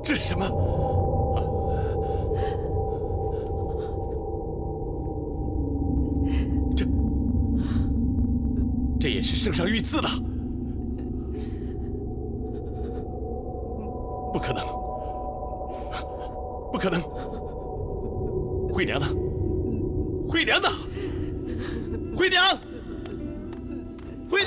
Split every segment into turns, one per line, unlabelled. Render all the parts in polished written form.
这是什么？这也是圣上御赐的。不可能，不可能！惠娘呢？惠娘呢？惠娘！惠！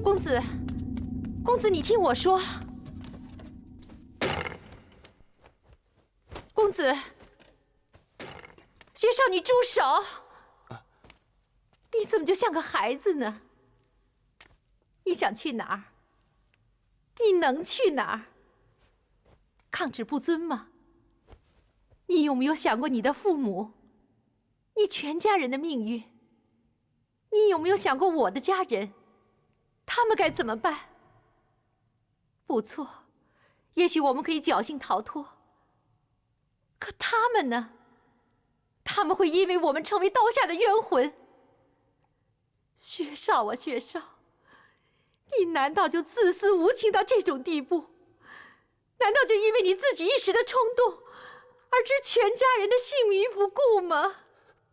公子，公子，你听我说。公子，薛少，你住手！你怎么就像个孩子呢？你想去哪儿？你能去哪儿？抗旨不遵吗？你有没有想过你的父母，你全家人的命运？你有没有想过我的家人？他们该怎么办？不错，也许我们可以侥幸逃脱。可他们呢？他们会因为我们成为刀下的冤魂。薛少啊，薛少，你难道就自私无情到这种地步？难道就因为你自己一时的冲动，而置全家人的性命于不顾吗？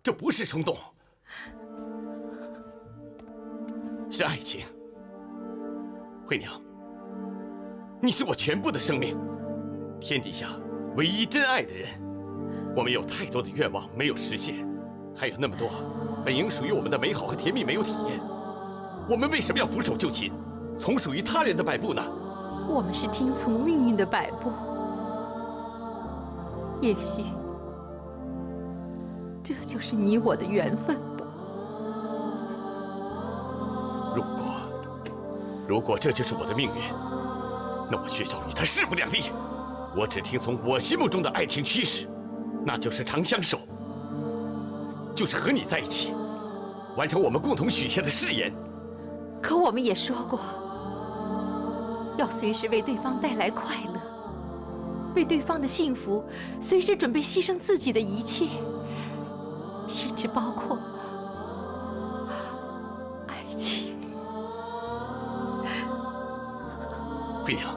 这不是冲动，是爱情。惠娘，你是我全部的生命，天底下唯一真爱的人。我们有太多的愿望没有实现，还有那么多本应属于我们的美好和甜蜜没有体验。我们为什么要俯首就擒，从属于他人的摆布呢？
我们是听从命运的摆布，也许这就是你我的缘分吧。
如果这就是我的命运，那我薛少与他势不两立。我只听从我心目中的爱情趋势，那就是长相守，就是和你在一起，完成我们共同许下的誓言。
可我们也说过，要随时为对方带来快乐，为对方的幸福，随时准备牺牲自己的一切，甚至包括爱情。
惠娘，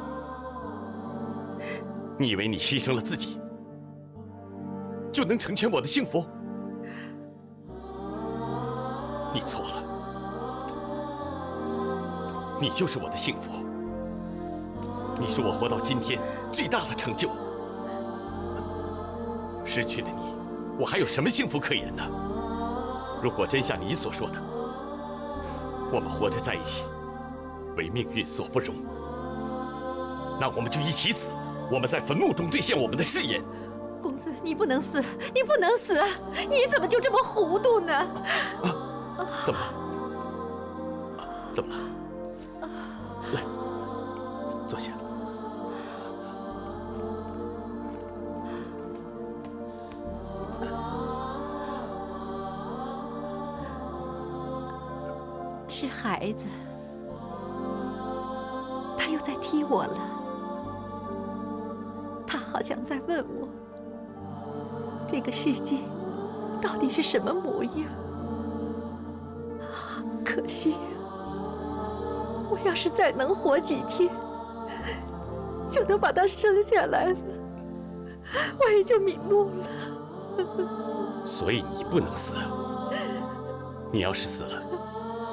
你以为你牺牲了自己，就能成全我的幸福？你错了，你就是我的幸福，你是我活到今天最大的成就。失去了你，我还有什么幸福可言呢？如果真像你所说的，我们活着在一起，为命运所不容，那我们就一起死。我们在坟墓中兑现我们的誓言。
公子，你不能死，你不能死！你怎么就这么糊涂呢？
怎么了？怎么了？来，坐下。
是孩子，他又在踢我了。他好像在问我，这个世界到底是什么模样？可惜，我要是再能活几天，就能把他生下来了，我也就瞑目了。
所以你不能死。你要是死了，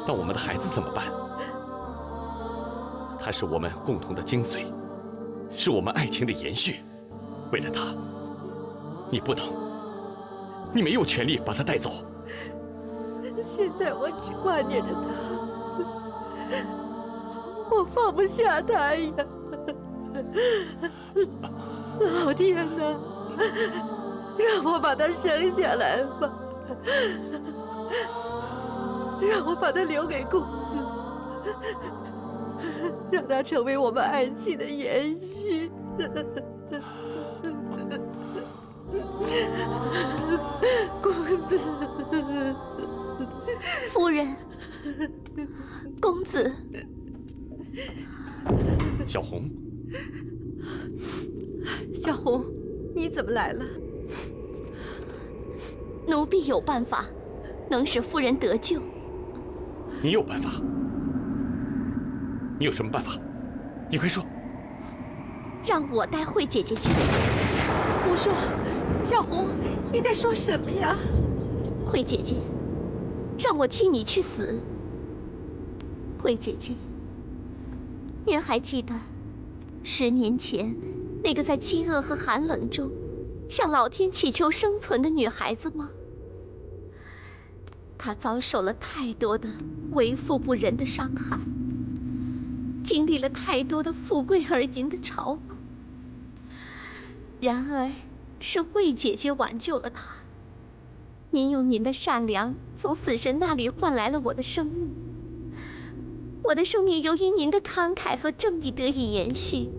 那我们的孩子怎么办？他是我们共同的精髓，是我们爱情的延续。为了他，你不能，你没有权利把他带走。
现在我只挂念着他，我放不下他呀！老天哪，让我把他生下来吧，让我把他留给公子，让他成为我们爱情的延续。公子，
夫人，公子，
小红，
小红，你怎么来了？
奴婢有办法，能使夫人得救。
你有办法？你有什么办法？你快说。
让我带慧姐姐去死。
胡说！小红，你在说什么呀？
慧姐姐，让我替你去死。慧姐姐，您还记得10年前那个在饥饿和寒冷中向老天祈求生存的女孩子吗？她遭受了太多的为富不仁的伤害，经历了太多的富贵而淫的嘲弄。然而，是慧姐姐挽救了她。您用您的善良从死神那里换来了我的生命。我的生命由于您的慷慨和正义得以延续。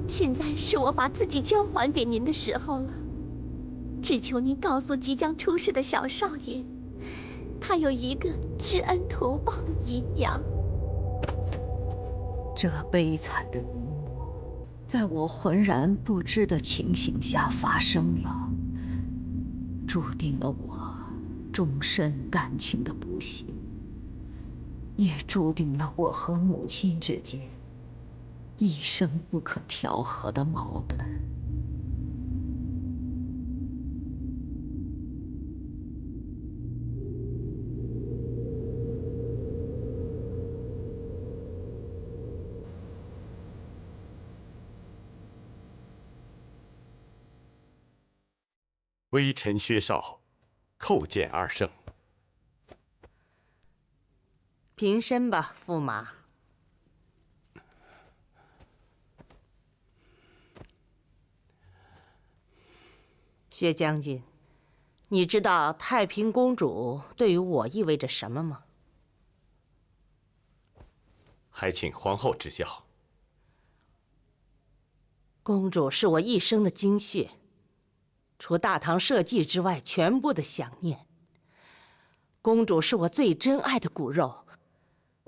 现在是我把自己交还给您的时候了。只求您告诉即将出世的小少爷，他有一个知恩图报的姨娘。
这悲惨的一幕，在我浑然不知的情形下发生了，注定了我终身感情的不幸，也注定了我和母亲之间一生不可调和的矛盾。
微臣薛绍，叩见二圣。
平身吧，驸马。薛将军，你知道太平公主对于我意味着什么吗？
还请皇后指教。
公主是我一生的精血，除大唐社稷之外，全部的想念。公主是我最珍爱的骨肉，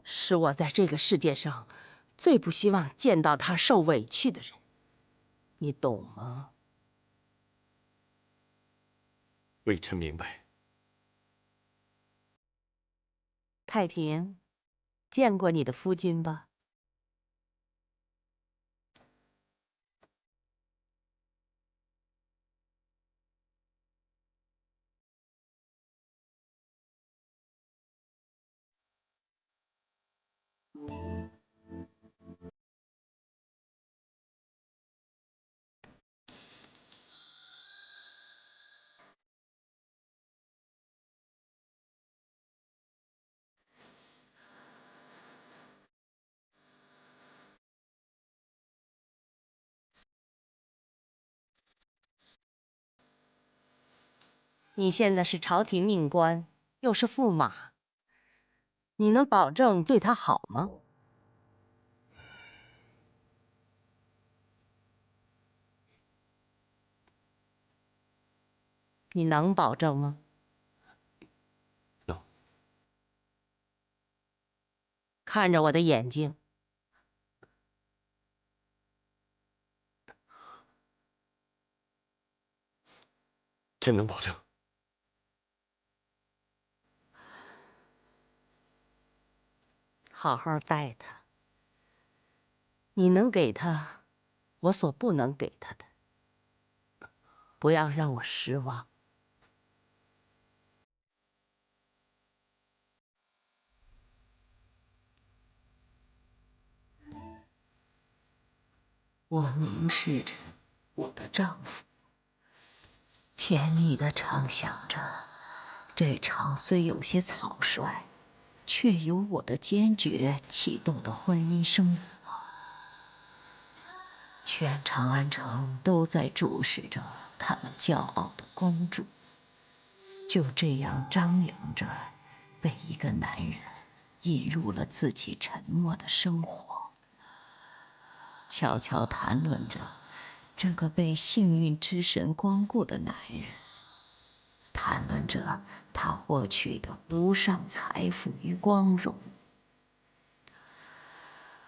是我在这个世界上最不希望见到她受委屈的人。你懂吗？
微臣明白。
太平，见过你的夫君吧？你现在是朝廷命官，又是驸马，你能保证对他好吗？你能保证吗？
能。
看着我的眼睛。
真能保证。
好好待他。你能给他我所不能给他的，不要让我失望。
我凝视着我的丈夫，甜蜜地畅想着这场虽有些草率，却由我的坚决启动的婚姻生活。全长安城都在注视着他们骄傲的公主，就这样张扬着被一个男人引入了自己沉默的生活，悄悄谈论着这个被幸运之神光顾的男人，谈论着他获取的无上财富与光荣。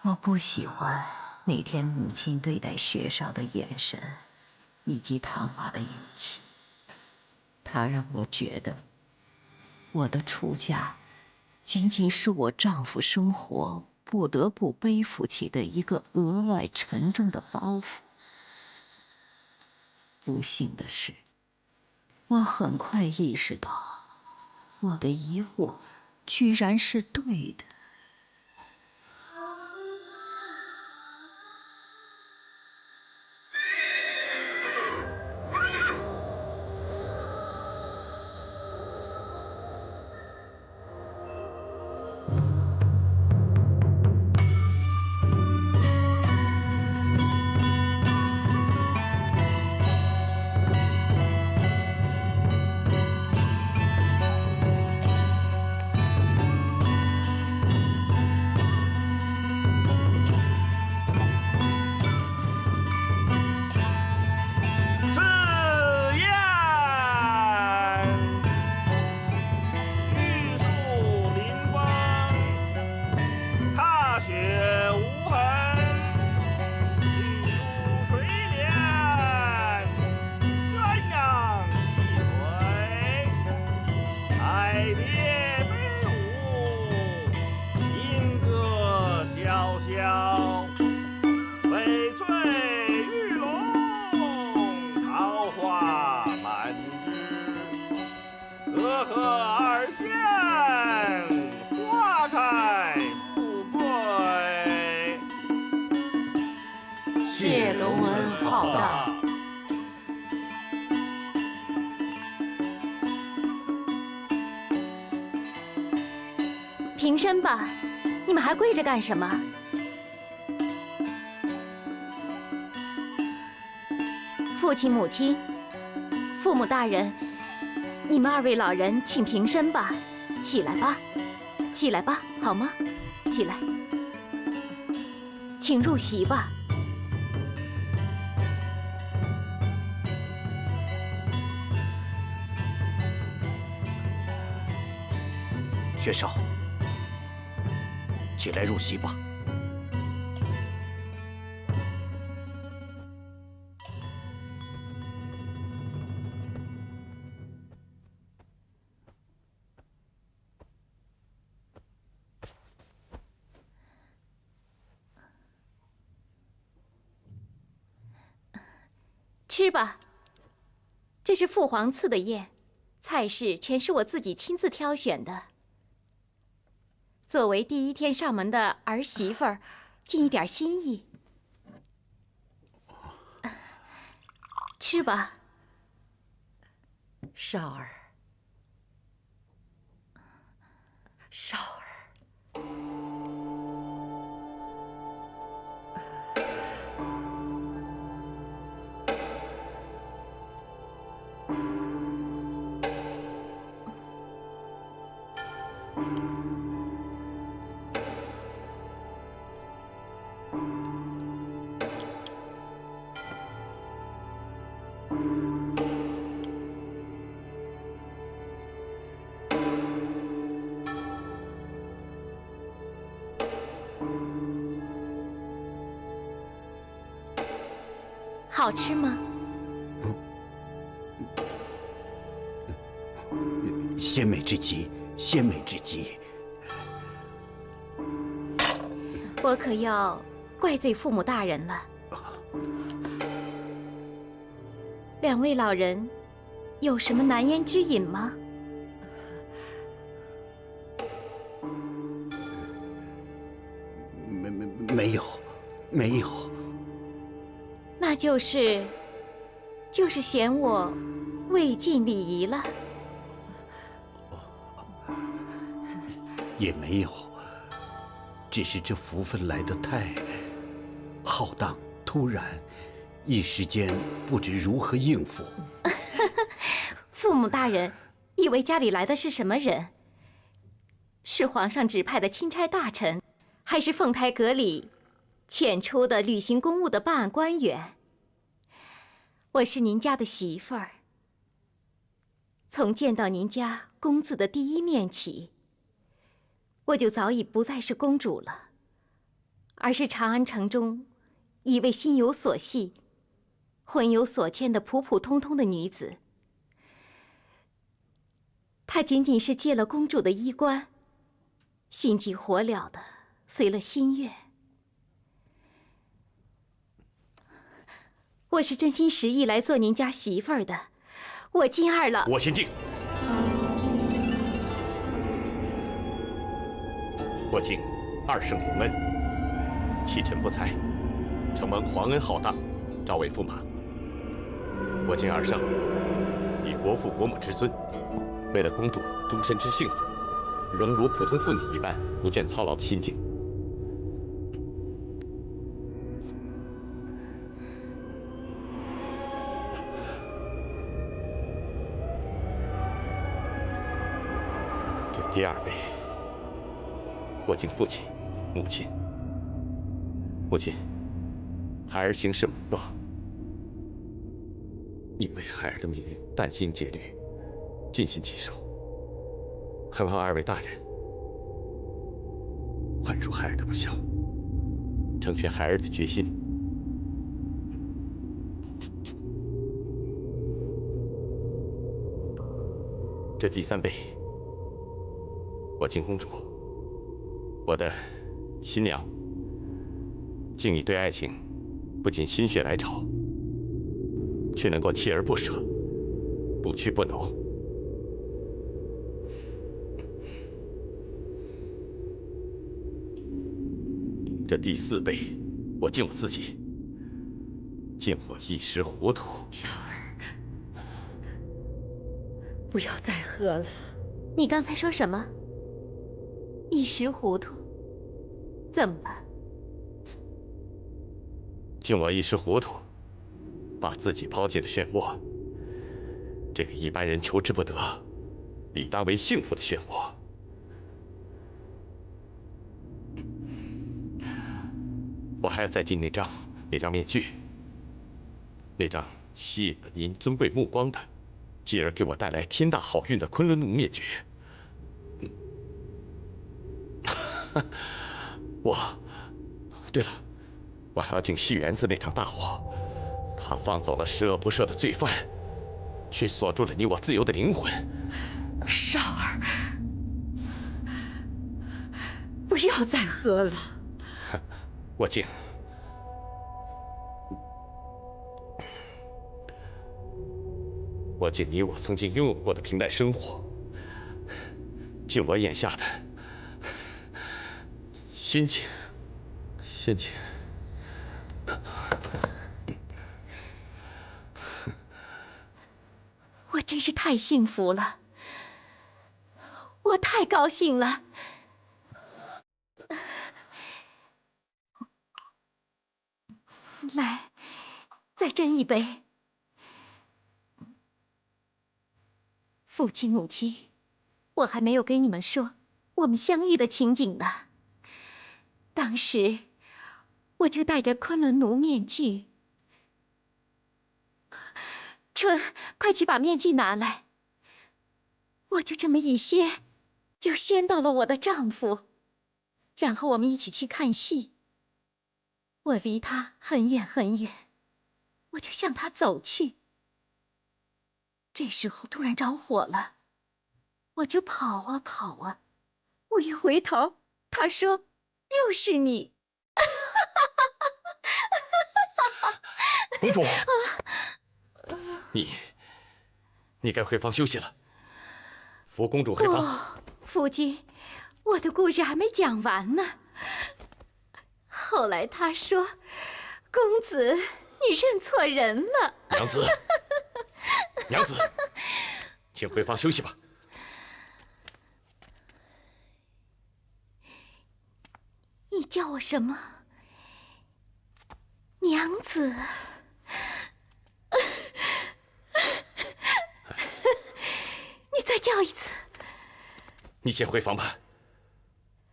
我不喜欢那天母亲对待薛少的眼神，以及谈话的语气。它让我觉得，我的出嫁仅仅是我丈夫生活不得不背负起的一个额外沉重的包袱。不幸的是，我很快意识到，我的疑惑居然是对的。
谢隆恩浩荡。
平身吧，你们还跪着干什么？父亲、母亲、父母大人，你们二位老人请平身吧，起来吧，起来吧，好吗？起来，请入席吧。
薛少，起来入席吧。
吃吧，这是父皇赐的宴，菜式全是我自己亲自挑选的。作为第一天上门的儿媳妇儿，尽一点心意。吃吧，
少儿，少儿。
好吃吗？
鲜美之极，鲜美之极。
我可要怪罪父母大人了。两位老人有什么难言之隐吗？
没有。
那就是嫌我未尽礼仪了。
也没有，只是这福分来得太浩荡突然，一时间不知如何应付。
父母大人以为家里来的是什么人？是皇上指派的钦差大臣，还是凤台阁里遣出的履行公务的办案官员？我是您家的媳妇儿，从见到您家公子的第一面起，我就早已不再是公主了，而是长安城中一位心有所系、魂有所牵的普普通通的女子。她仅仅是借了公主的衣冠，心急火燎的随了心愿。我是真心实意来做您家媳妇儿的，我金二郎。
我先进。我敬二圣领恩，弃臣不才，承蒙皇恩浩荡，召为驸马。我敬二圣以国父国母之孙，为了公主终身之幸福，仍如普通妇女一般不倦操劳的心境。这第二杯，我敬父亲、母亲。母亲，孩儿行事莽撞，因为孩儿的命运殚心竭虑，尽心尽守，还望二位大人宽恕孩儿的不孝，成全孩儿的决心。这第三杯，我敬公主，我的新娘。敬你对爱情不仅心血来潮，却能够锲而不舍，不屈不挠。这第四杯，我敬我自己，敬我一时糊涂。
小儿，不要再喝了。
你刚才说什么？一时糊涂？怎么了？
敬我一时糊涂，把自己抛进了漩涡。这个一般人求之不得，理当为幸福的漩涡。我还要再进那张面具，那张吸引了您尊贵目光的，继而给我带来天大好运的昆仑奴面具。对了，我还要敬戏园子那场大火，他放走了十恶不赦的罪犯，却锁住了你我自由的灵魂。
少儿，不要再喝了。
我敬。我敬你我曾经拥有过的平淡生活，敬我眼下的心情。
我真是太幸福了，我太高兴了。来，再斟一杯。父亲母亲，我还没有跟你们说我们相遇的情景呢。当时我就戴着昆仑奴面具。春，快去把面具拿来。我就这么一掀，就掀到了我的丈夫，然后我们一起去看戏。我离他很远很远，
我就向他走去。这时候突然着火了，我就跑啊跑啊，我一回头，他说：“又是你。”
公主，你该回房休息了。扶公主回房。
夫君，我的故事还没讲完呢。后来他说：“公子，你认错人了。”
娘子，娘子，请回房休息吧。
你叫我什么？娘子。你再叫一次。
你先回房吧，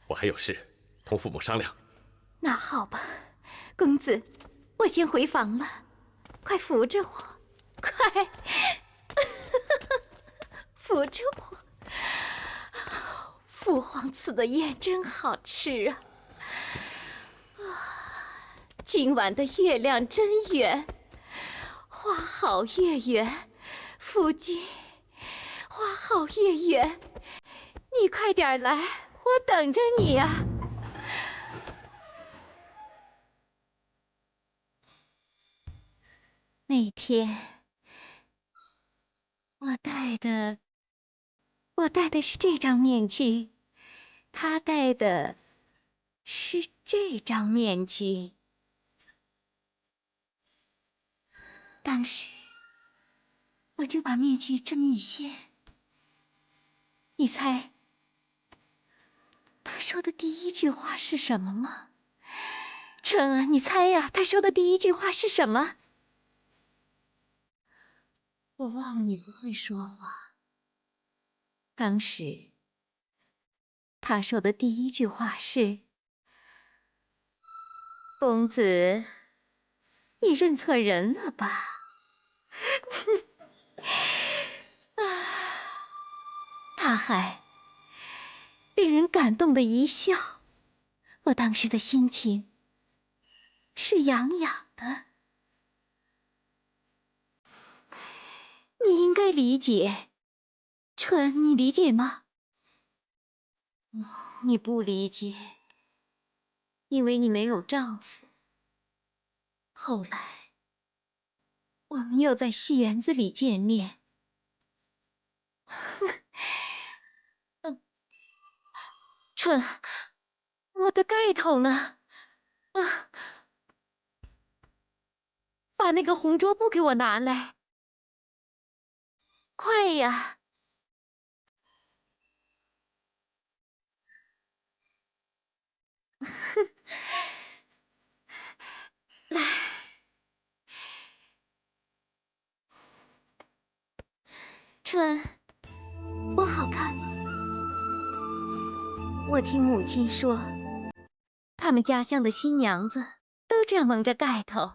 我还有事同父母商量。
那好吧，公子，我先回房了，快扶着我，快，扶着我。父皇赐的宴真好吃啊！今晚的月亮真圆，花好月圆，夫君，花好月圆，
你快点来，我等着你呀。那天我戴的是这张面具，他戴的是这张面具。当时我就把面具这么一掀，你猜他说的第一句话是什么吗？春儿，你猜呀，他说的第一句话是什么？我忘了你不会说话。当时他说的第一句话是：“公子，你认错人了吧？”他还令人感动的一笑，我当时的心情是痒痒的。你应该理解，春，你理解吗？你不理解，因为你没有丈夫。后来，我们又在戏园子里见面。春，我的盖头呢？把那个红桌布给我拿来，快呀！来，春，我好看吗？我听母亲说，他们家乡的新娘子都这样蒙着盖头。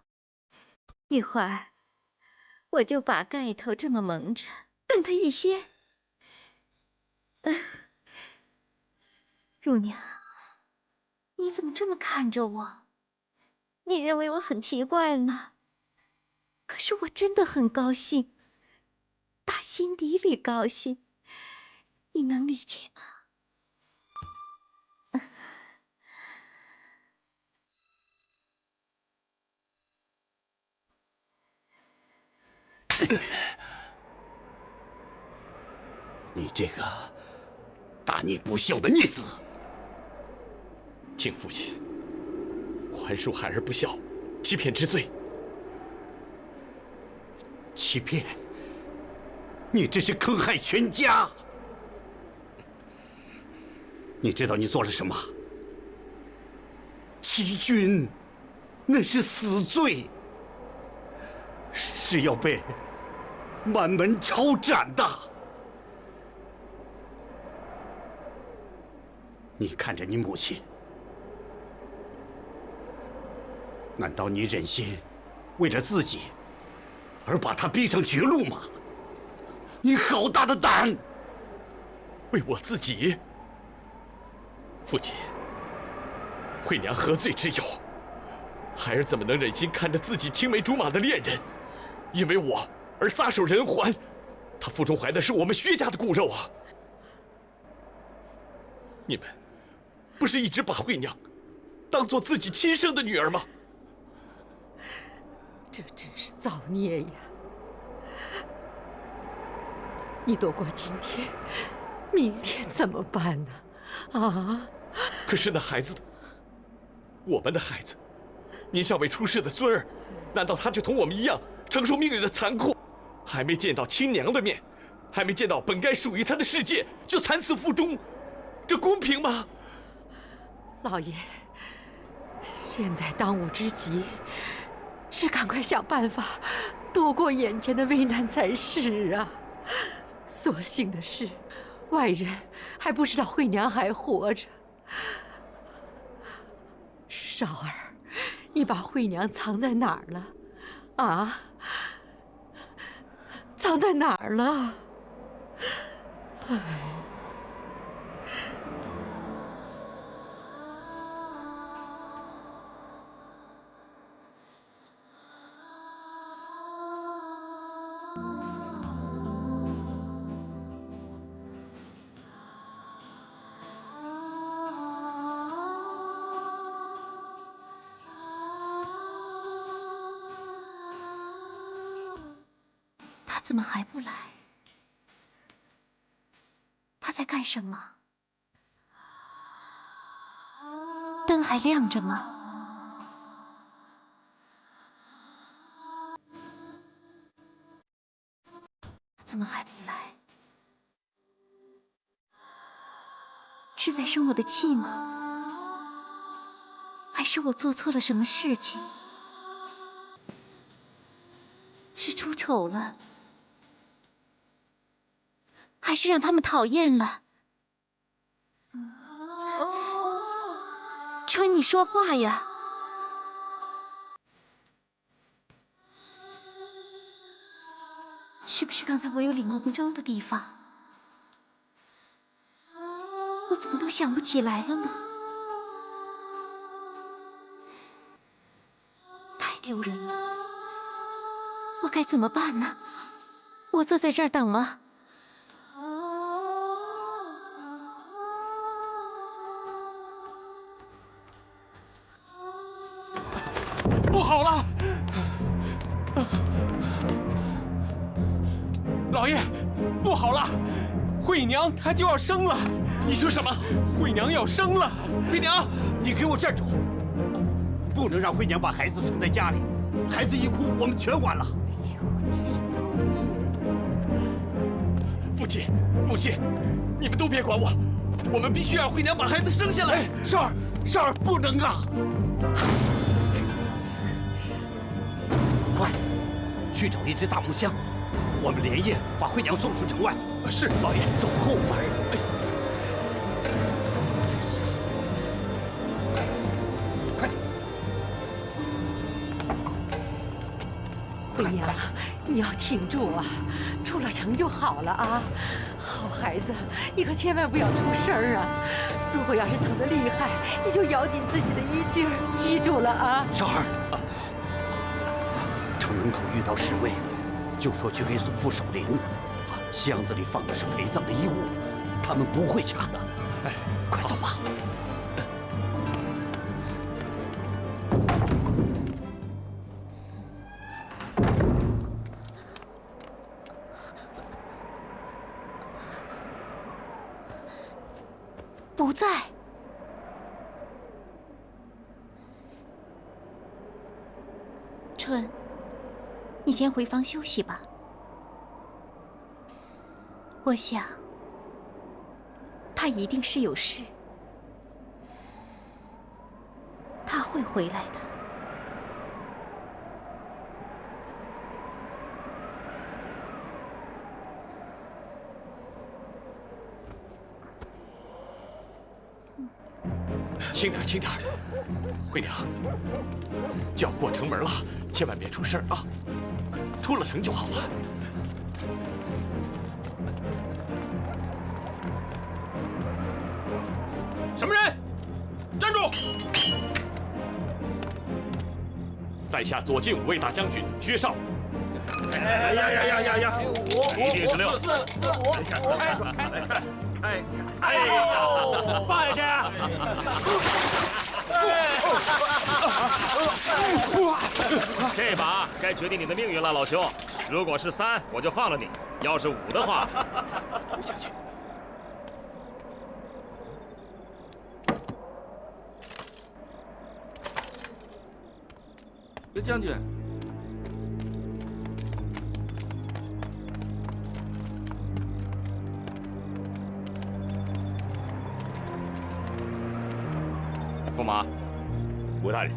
一会儿，我就把盖头这么蒙着，等它一掀。乳娘，你怎么这么看着我？你认为我很奇怪吗？可是我真的很高兴，打心底里高兴，你能理解吗？
你这个大逆不孝的逆子！
敬父亲宽恕孩儿不孝，欺骗之罪。
欺骗！你这是坑害全家！你知道你做了什么？欺君，那是死罪，是要被满门抄斩的。你看着你母亲，难道你忍心为了自己而把她逼上绝路吗？你好大的胆！
为我自己，父亲，惠娘何罪之有？孩儿怎么能忍心看着自己青梅竹马的恋人，因为我而撒手人寰？他腹中怀的是我们薛家的骨肉啊！你们不是一直把慧娘当做自己亲生的女儿吗？
这真是造孽呀！你躲过今天，明天怎么办呢？啊！
可是那孩子呢？我们的孩子，您尚未出世的孙儿，难道他就同我们一样承受命运的残酷？还没见到亲娘的面，还没见到本该属于他的世界，就惨死腹中，这公平吗？
老爷，现在当务之急是赶快想办法躲过眼前的危难才是啊！所幸的是，外人还不知道慧娘还活着。少儿，你把慧娘藏在哪儿了？啊？藏在哪儿了？哎。
他怎么还不来？他在干什么？灯还亮着吗？怎么还不来？是在生我的气吗？还是我做错了什么事情？是出丑了？还是让他们讨厌了？春，你说话呀！是不是刚才我有礼貌不周的地方？我怎么都想不起来了呢？太丢人了！我该怎么办呢？我坐在这儿等吗？
不好了！
老爷，不好了！慧娘她就要生了！
你说什么？
慧娘要生了！
慧娘，
你给我站住！不能让慧娘把孩子生在家里，孩子一哭，我们全完了。
父亲、母亲，你们都别管我，我们必须让慧娘把孩子生下来。
少儿不能啊！快，去找一只大木箱，我们连夜把慧娘送出城外。
是，老爷。
走后门。快点！
慧娘，你要挺住啊，出了城就好了啊。好孩子，你可千万不要出事儿啊！如果要是疼得厉害，你就咬紧自己的衣襟儿，记住了啊！
少儿，城门口遇到侍卫，就说去给祖父守灵。箱子里放的是陪葬的衣物，他们不会查的。
哎，
快走吧。
不在。
春，你先回房休息吧。我想，他一定是有事，他会回来的。
轻点，轻点！慧娘，就要过城门了，千万别出事啊！出了城就好了。什么人？站住！在下左近五卫大将军薛绍。
呀！一定是6、4、5，哎呀，放下去！这把该决定你的命运了，老兄。如果是3，我就放了你；要是5的话，
将军。
刘将军。
驸马，
吴大人，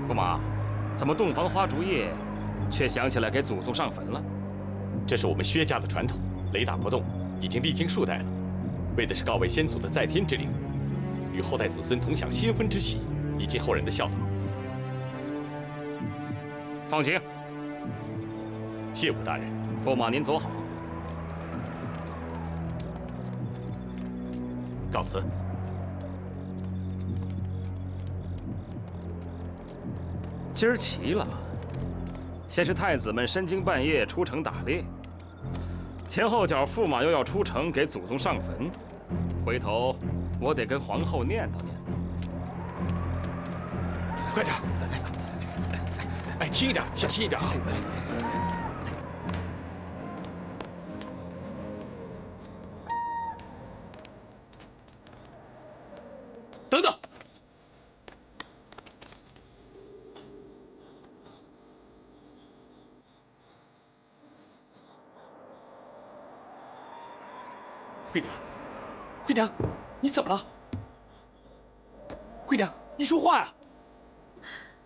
驸马，怎么洞房花烛夜，却想起来给祖宗上坟了？
这是我们薛家的传统，雷打不动，已经历经数代了。为的是告慰先祖的在天之灵，与后代子孙同享新婚之喜，以尽后人的孝道。
放行。
谢武大人。
驸马您走好。
告辞。
今儿齐了。先是太子们深更半夜出城打猎，前后脚驸马又要出城给祖宗上坟，回头我得跟皇后念叨念叨。
快点！哎，轻一点，小心一点啊！等等！慧娘，慧娘，你怎么了？慧娘，你说话呀！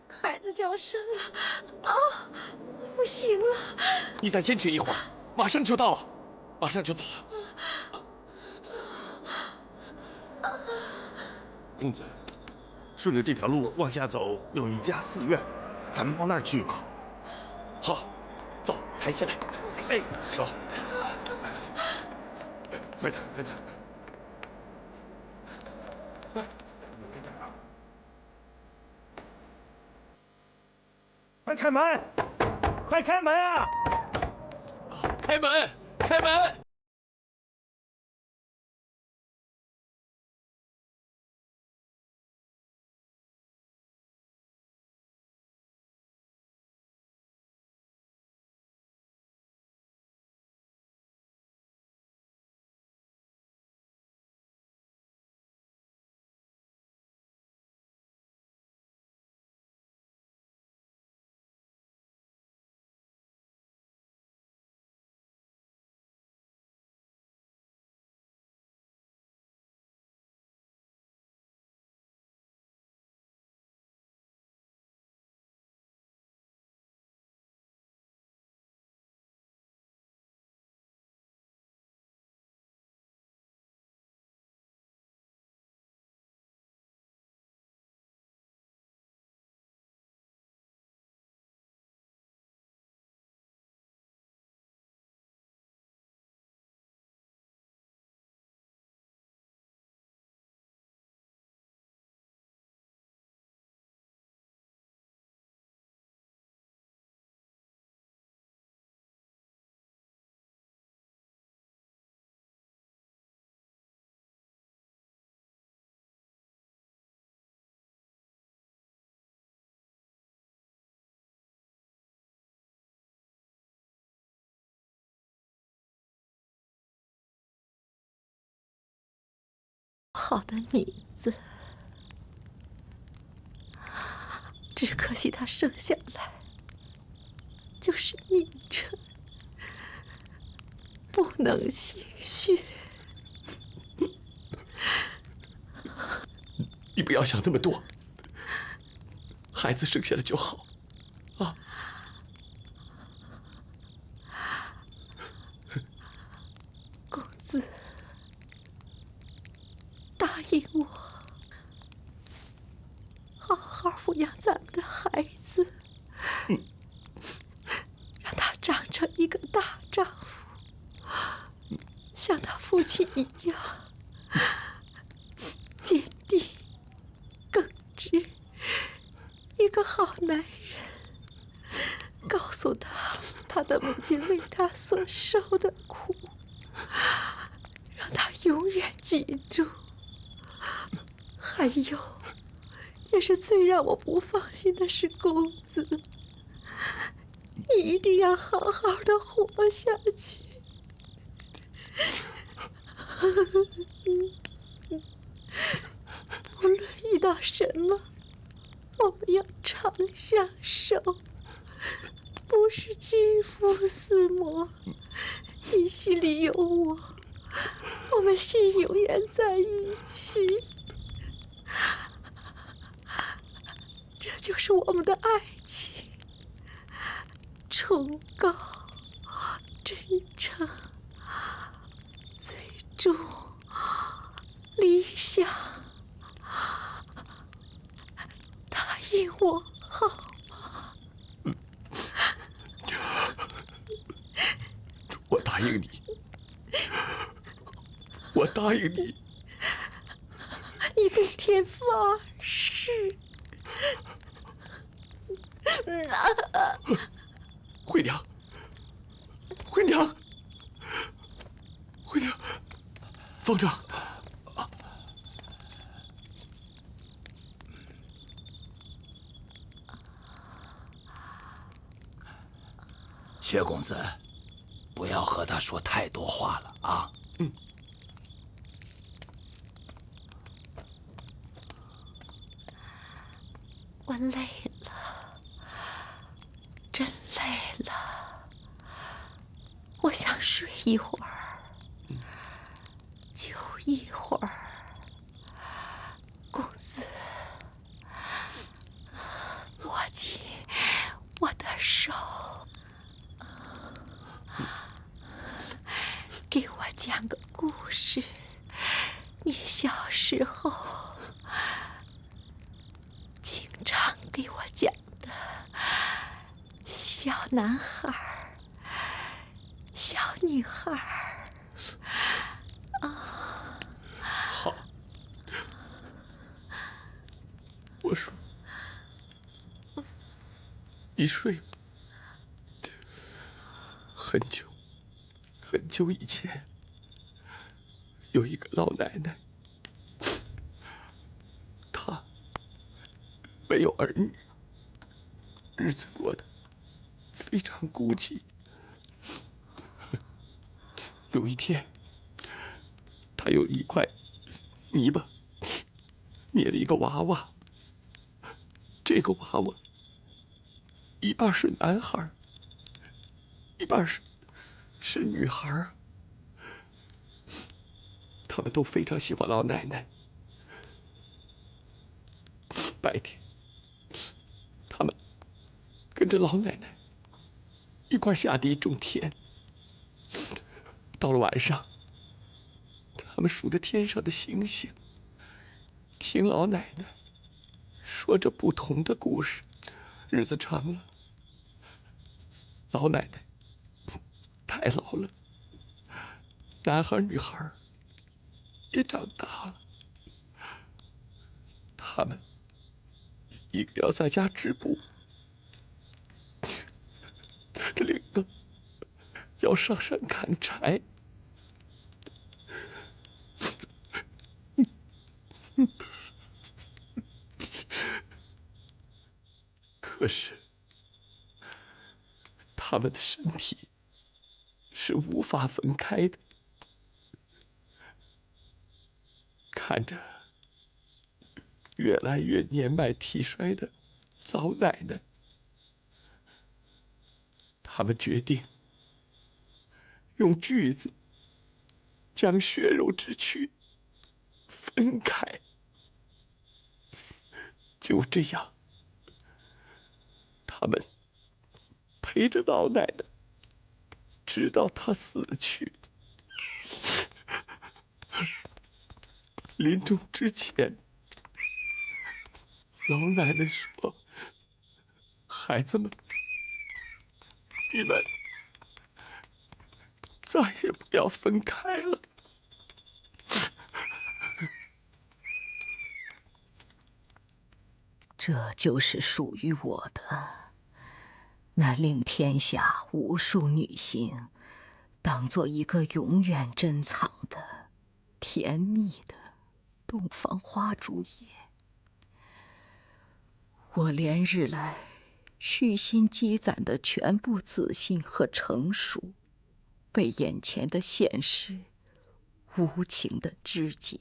孩子就要生了，啊，不行了！
你再坚持一会儿，马上就到了，马上就到了。
公子，顺着这条路往下走，有一家寺院，咱们往那儿去吧。
好，走，抬起来。
哎，走。快点，快点！快！快开门！快开门啊！
开门！开门！
好的名字，只可惜他生下来就是宁晨，不能行血。
你不要想那么多，孩子生下来就好，啊。
公子，应我，好好抚养咱们的孩子，让他长成一个大丈夫，像他父亲一样坚定、耿直，一个好男人。告诉他，他的母亲为他所受的苦，让他永远记住。还有，也是最让我不放心的是公子，你一定要好好的活下去。无论遇到什么，我们要常相守，不是肌肤撕膜。你心里有我，我们心永远在一起。这就是我们的爱情，崇高、真诚，最终理想。答应我好吗？
我答应你，我答应你。
你对天发誓。
惠娘，惠娘，惠娘，方丈。
薛公子，不要和他说太多话了啊。
我累了，真累了，我想睡一会儿，就一会儿。公子，握紧我的手，给我讲个故事，你小时候经常给我讲的小男孩、小女孩。
好，我说，你睡吧。很久，很久以前，有一个老奶奶，她没有儿女，日子过得非常孤寂。有一天，她用一块泥巴捏了一个娃娃，这个娃娃一半是男孩，一半是女孩。他们都非常喜欢老奶奶。白天，他们跟着老奶奶一块下地种田。到了晚上，他们数着天上的星星，听老奶奶说着不同的故事。日子长了，老奶奶太老了，男孩女孩也长大了。他们一个要在家织布，另一个要上山砍柴。可是，他们的身体是无法分开的。看着越来越年迈体衰的老奶奶，他们决定用锯子将血肉之躯分开。就这样，他们陪着老奶奶，直到她死去。
临终之前，老奶奶说：“孩子们，你们再也不要分开了。”
这就是属于我的，那令天下无数女性当做一个永远珍藏的甜蜜的东方花烛夜。我连日来虚心积攒的全部自信和成熟，被眼前的现实无情的肢解。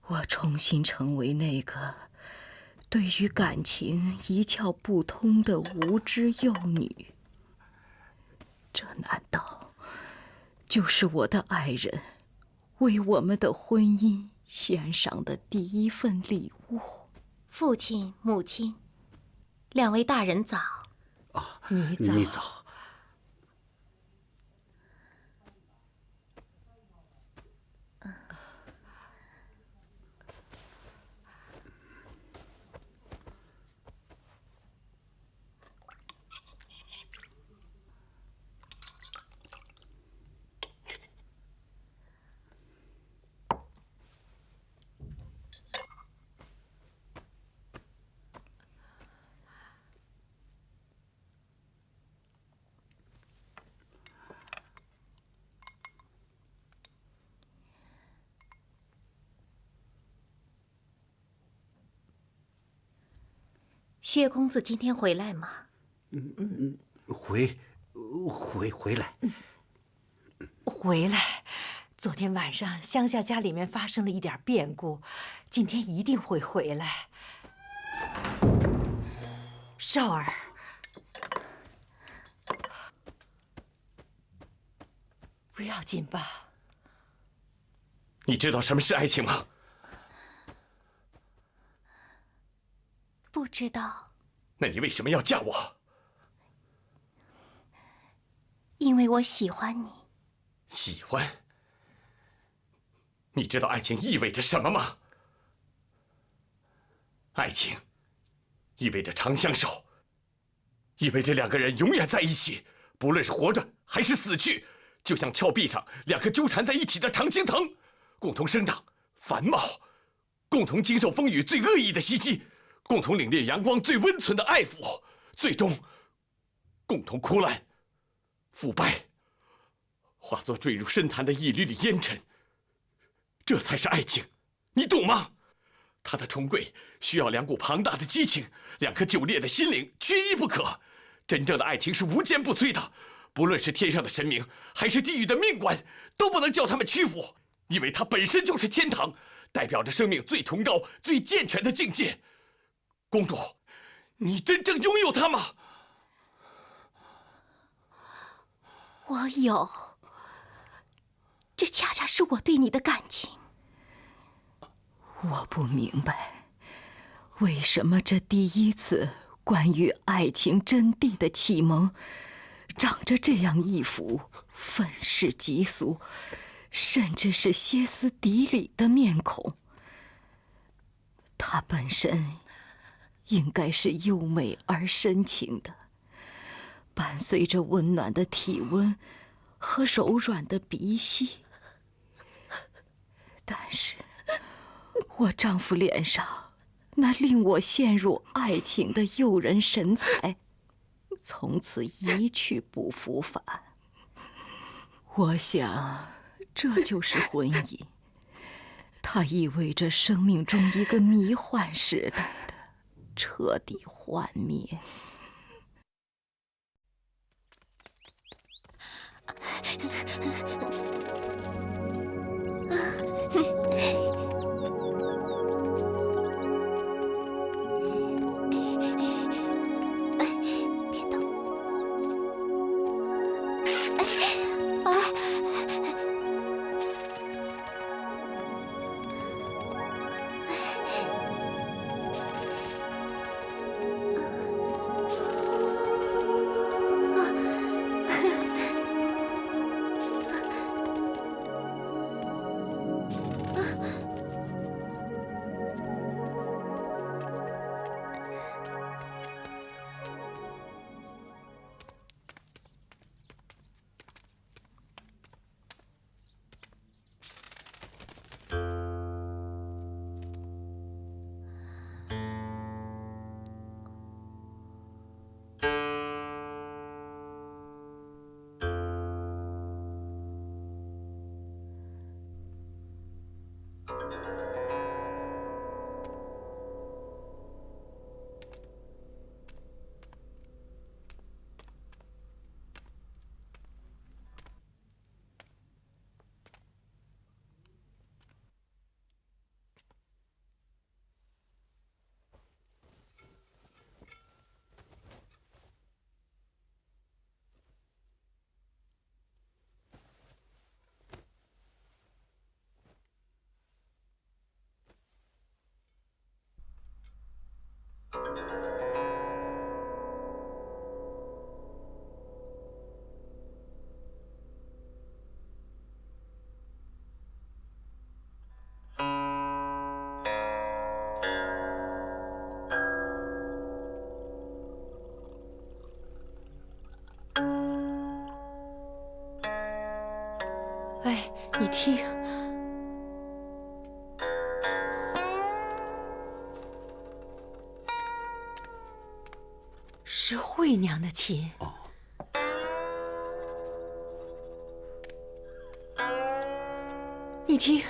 我重新成为那个对于感情一窍不通的无知幼女。这难道就是我的爱人为我们的婚姻献上的第一份礼物？
父亲、母亲，两位大人早。
你早。
你早。
薛公子今天回来吗？
回来。
回来。昨天晚上乡下家里面发生了一点变故，今天一定会回来。少儿，不要紧吧？
你知道什么是爱情吗？
不知道。
那你为什么要嫁我？
因为我喜欢你。
喜欢？你知道爱情意味着什么吗？爱情意味着长相守，意味着两个人永远在一起，不论是活着还是死去，就像峭壁上两颗纠缠在一起的常青藤，共同生长繁茂，共同经受风雨最恶意的袭击，共同领略阳光最温存的爱抚，最终共同枯烂腐败，化作坠入深潭的一缕缕烟尘。这才是爱情，你懂吗？它的重贵需要两股庞大的激情，两颗久烈的心灵，缺一不可。真正的爱情是无坚不摧的，不论是天上的神明，还是地狱的命官，都不能叫他们屈服，因为它本身就是天堂，代表着生命最崇高、最健全的境界。公主，你真正拥有它吗？
我有，这恰恰是我对你的感情。
我不明白，为什么这第一次关于爱情真谛的启蒙，长着这样一副愤世嫉俗，甚至是歇斯底里的面孔。它本身应该是优美而深情的，伴随着温暖的体温和柔软的鼻息。但是我丈夫脸上那令我陷入爱情的诱人神采，从此一去不复返。我想，这就是婚姻，它意味着生命中一个迷幻时代的彻底幻灭。
哎，你听，是惠娘的琴。
哦，
你听。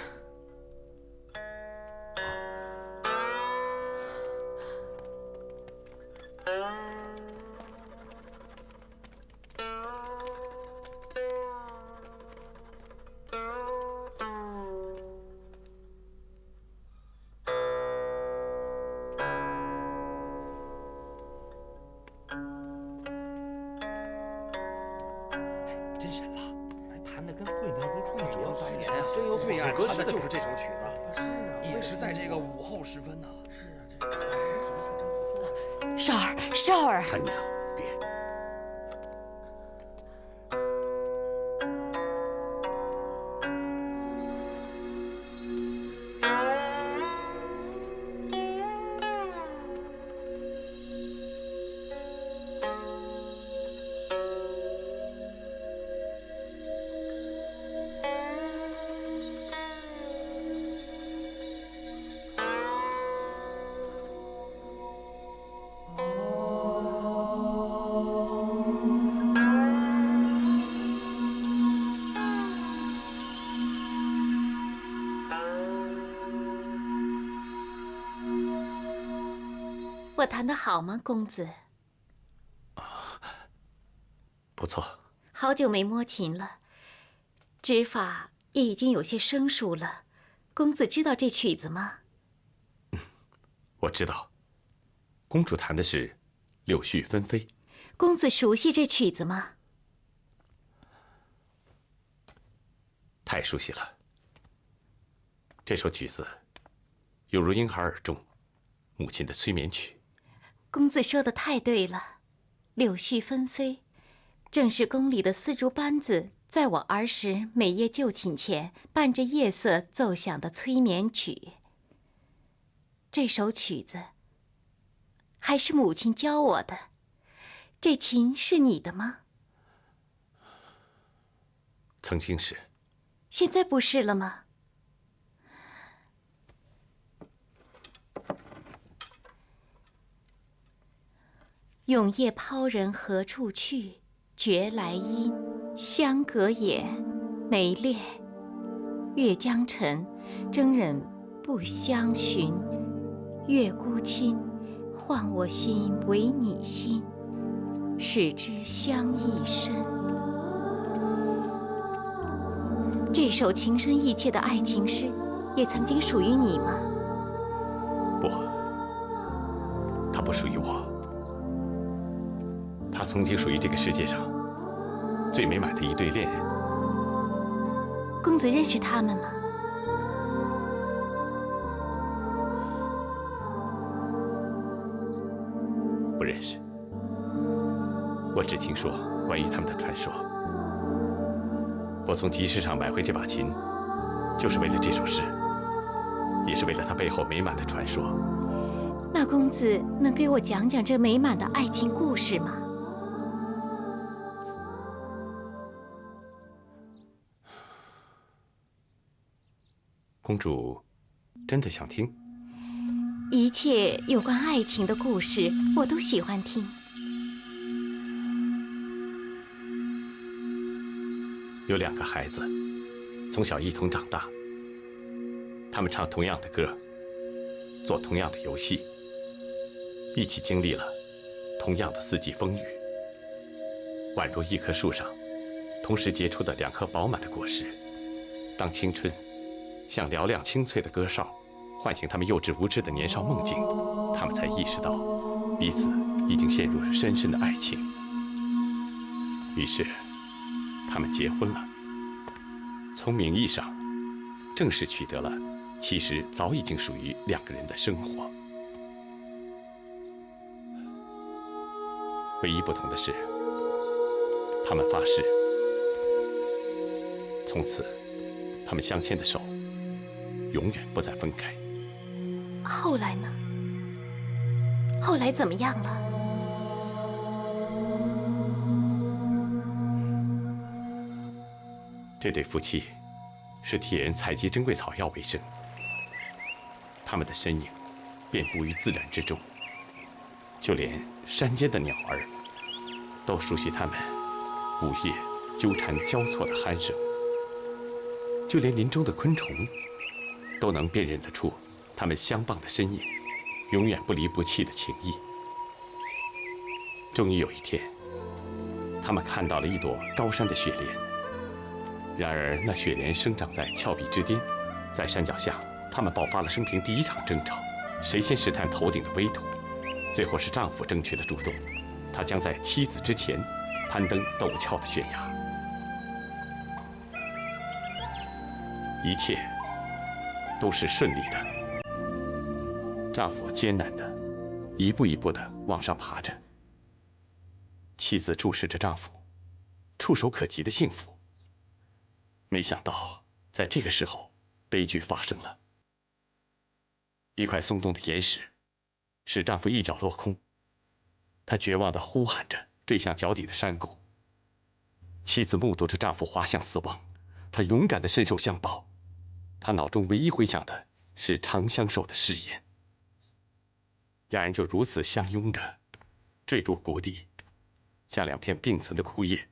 真神了，弹的跟惠娘如出一辙。
当年啊，
真有
最爱
格式的
弹的就是这首曲子。
是啊，
也是在这个午后时分呢。
是啊，这
少儿，少儿，
他娘，别！
我弹得好吗，公子？
不错。
好久没摸琴了，指法也已经有些生疏了。公子知道这曲子吗？
我知道，公主弹的是《柳絮纷飞》。
公子熟悉这曲子吗？
太熟悉了。这首曲子犹如婴孩耳中母亲的催眠曲。
公子说的太对了，柳絮纷飞，正是宫里的丝竹班子在我儿时每夜就寝前伴着夜色奏响的催眠曲。这首曲子还是母亲教我的。这琴是你的吗？
曾经是。
现在不是了吗？永夜抛人何处去？觉来阴，相隔也，没恋。月将沉，征人不相寻。月孤清，换我心为你心，使之相依深。这首情深意切的爱情诗，也曾经属于你吗？
不，它不属于我。它曾经属于这个世界上最美满的一对恋人。
公子认识他们吗？
不认识。我只听说关于他们的传说。我从集市上买回这把琴，就是为了这首诗，也是为了它背后美满的传说。
那公子能给我讲讲这美满的爱情故事吗？
公主真的想听？
一切有关爱情的故事，我都喜欢听。
有2个孩子，从小一同长大。他们唱同样的歌，做同样的游戏，一起经历了同样的四季风雨，宛如一棵树上同时结出的2颗饱满的果实。当青春像嘹亮清脆的歌哨，唤醒他们幼稚无知的年少梦境，他们才意识到彼此已经陷入了深深的爱情。于是，他们结婚了。从名义上，正式取得了其实早已经属于2个人的生活。唯一不同的是，他们发誓，从此，他们相牵的手永远不再分开。
后来呢？后来怎么样了？
这对夫妻是替人采集珍贵草药为生，他们的身影遍布于自然之中，就连山间的鸟儿都熟悉他们午夜纠缠交错的鼾声，就连林中的昆虫都能辨认得出他们相伴的身影，永远不离不弃的情谊。终于有一天，他们看到了一朵高山的雪莲。然而，那雪莲生长在峭壁之巅，在山脚下，他们爆发了生平第1场争吵，谁先试探头顶的微土。最后是丈夫争取了主动，他将在妻子之前攀登陡峭的悬崖。一切都是顺利的，丈夫艰难的一步一步的往上爬着，妻子注视着丈夫触手可及的幸福。没想到，在这个时候，悲剧发生了。一块松动的岩石使丈夫一脚落空，他绝望地呼喊着，坠向脚底的山谷。妻子目睹着丈夫滑向死亡，她勇敢地伸手相抱，她脑中唯一回响的是长相守的誓言。两人就如此相拥着，坠入谷底，像2片并存的枯叶，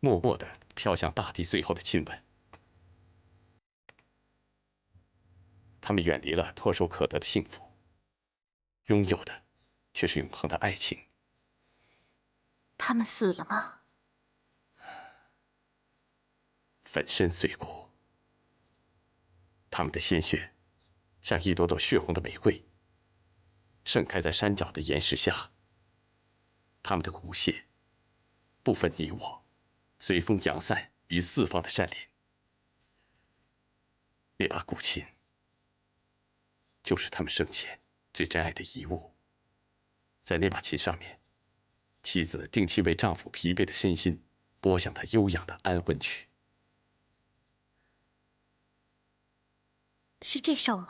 默默地飘向大地最后的亲吻。他们远离了唾手可得的幸福，拥有的却是永恒的爱情。
他们死了吗？
粉身碎骨，他们的鲜血像一朵朵血红的玫瑰，盛开在山脚的岩石下。他们的骨血不分你我，随风扬散于四方的山林。那把古琴，就是他们生前最珍爱的遗物。在那把琴上面，妻子定期为丈夫疲惫的身心拨响他悠扬的安魂曲。
是这首吗？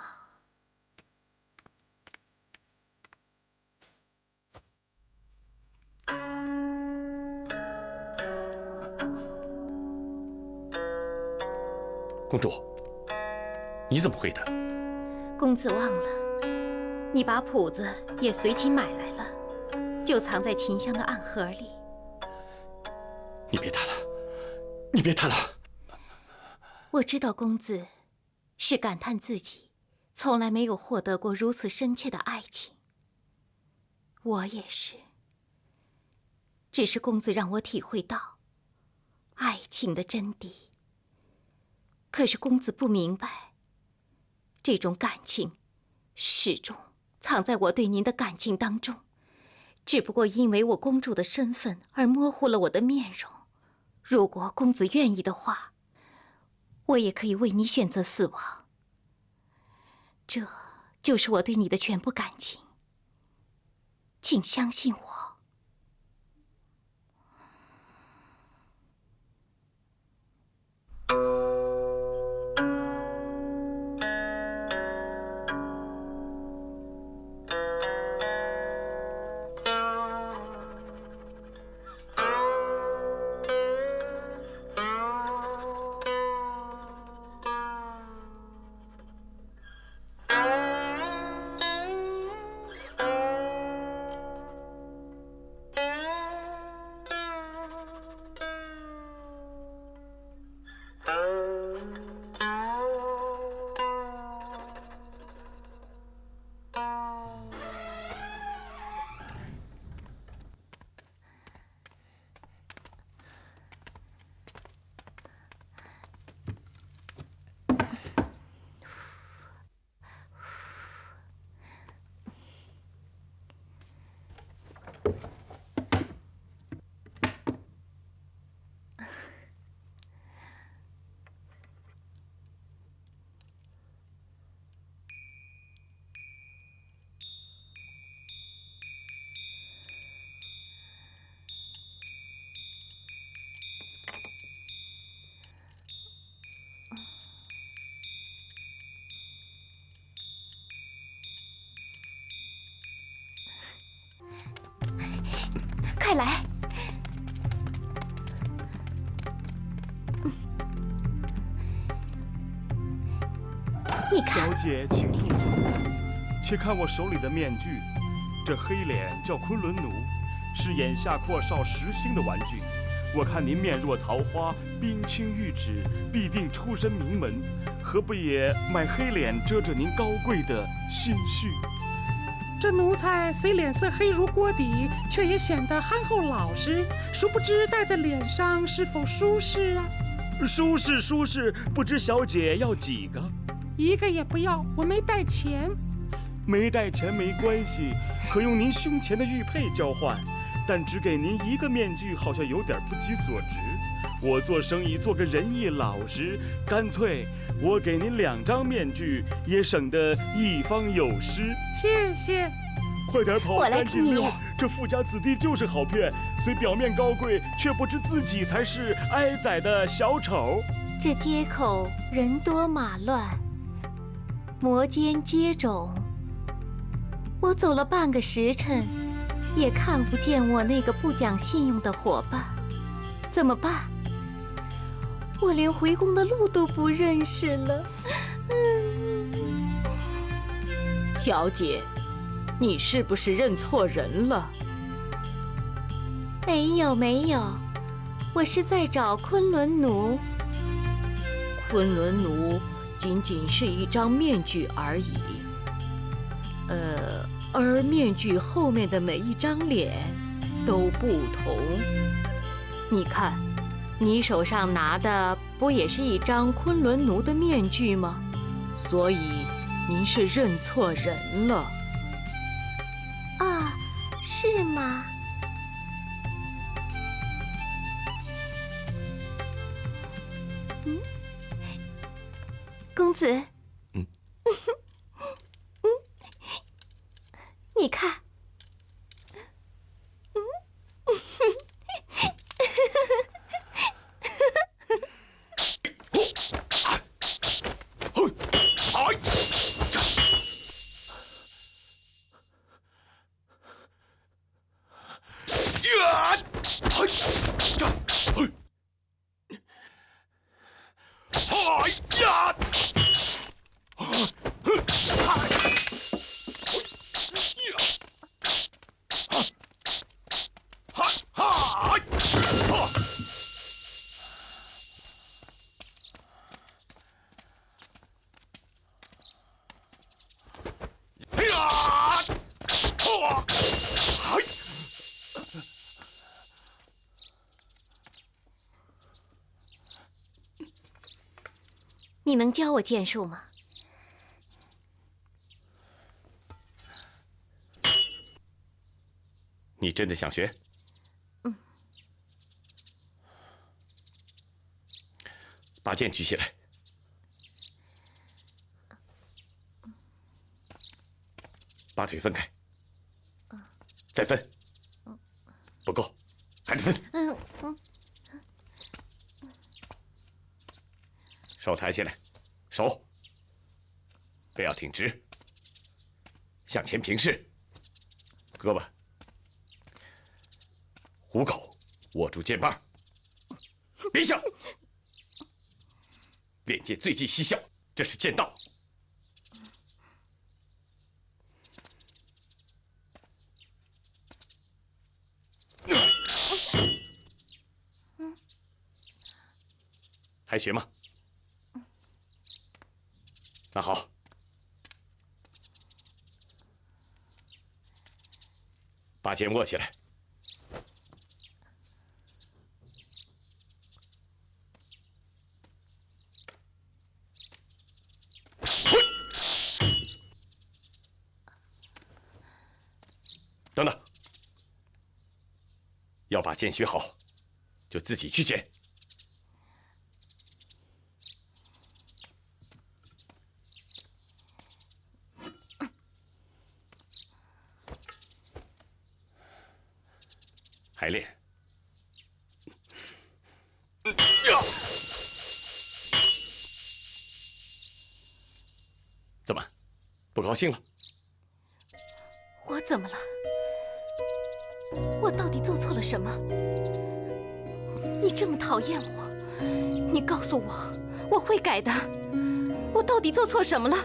公主，你怎么会的？
公子忘了，你把谱子也随琴买来了，就藏在琴箱的暗盒里。
你别弹了，你别弹了。
我知道公子是感叹自己从来没有获得过如此深切的爱情，我也是。只是公子让我体会到爱情的真谛。可是公子不明白，这种感情始终藏在我对您的感情当中，只不过因为我公主的身份而模糊了我的面容。如果公子愿意的话，我也可以为你选择死亡。这就是我对你的全部感情，请相信我。快来！你看，
小姐，请驻足，且看我手里的面具。这黑脸叫昆仑奴，是眼下阔少时兴的玩具。我看您面若桃花，冰清玉指，必定出身名门，何不也买黑脸遮着您高贵的心绪？
这奴才虽脸色黑如锅底，却也显得憨厚老实。殊不知戴在脸上是否舒适啊？
舒适，不知小姐要几个？
一个也不要，我没带钱。
没带钱没关系，可用您胸前的玉佩交换。但只给您一个面具，好像有点不知所值。我做生意做个仁义老实，干脆我给您2张面具，也省得一方有失。
谢谢。
快点跑，
我来
赶紧溜！
替你
这富家子弟就是好骗，虽表面高贵，却不知自己才是挨宰的小丑。
这街口人多马乱，摩肩接踵。我走了半个时辰，也看不见我那个不讲信用的伙伴，怎么办？我连回宫的路都不认识了。
小姐，你是不是认错人了？
没有，我是在找昆仑奴。
昆仑奴仅仅是一张面具而已，而面具后面的每一张脸都不同。
你看，你手上拿的不也是一张昆仑奴的面具吗？
所以您是认错人了。
啊，是吗？公子，你看，你能教我剑术吗？
你真的想学？把剑举起来，把腿分开，再分，不够，还得分。手抬起来，手不要挺直，向前平视，胳膊、虎口握住剑把，别笑。练剑最忌嬉笑，这是剑道。还学吗？那好，把剑握起来。等等，要把剑学好，就自己去捡。还练。怎么，不高兴了？
我怎么了？我我到底做错了什么？你这么讨厌我，你告诉我，我会改的。我到底做错什么了？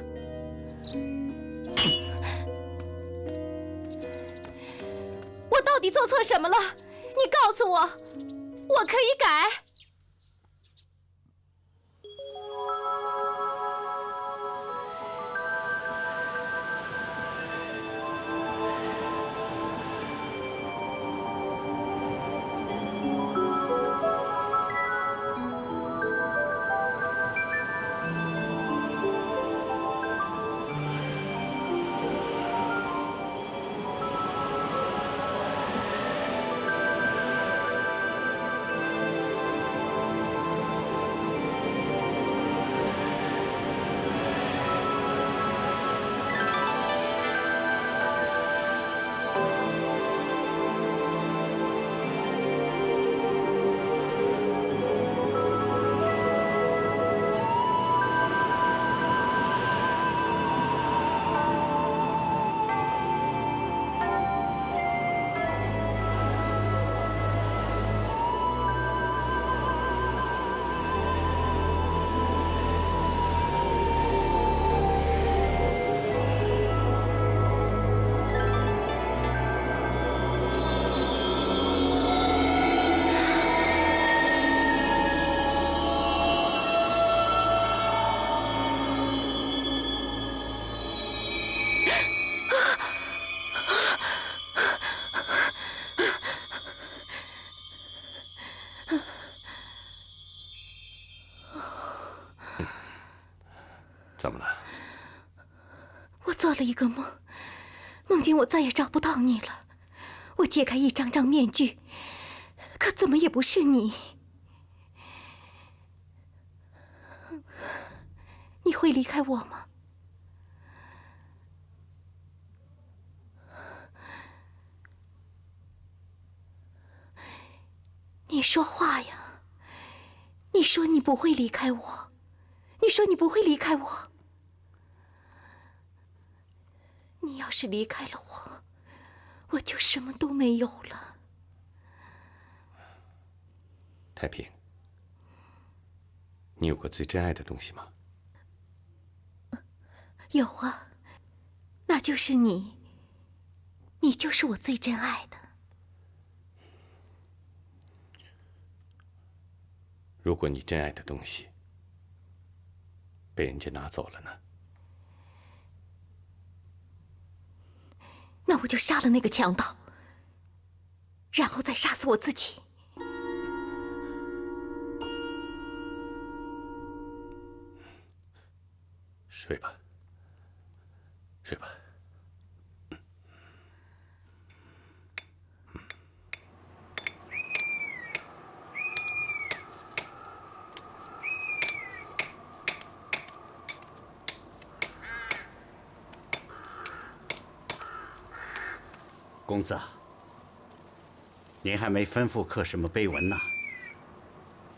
我到底做错什么了？你告诉我，我可以改。
怎么了？
我做了一个梦，梦见我再也找不到你了。我揭开一张张面具，可怎么也不是你。你会离开我吗？你说话呀！你说你不会离开我，你说你不会离开我。你要是离开了我，我就什么都没有了。
太平，你有过最珍爱的东西吗？
有啊，那就是你。你就是我最珍爱的。
如果你珍爱的东西被人家拿走了呢？
那我就杀了那个强盗，然后再杀死我自己。
睡吧，睡吧。
公子，您还没吩咐刻什么碑文呢。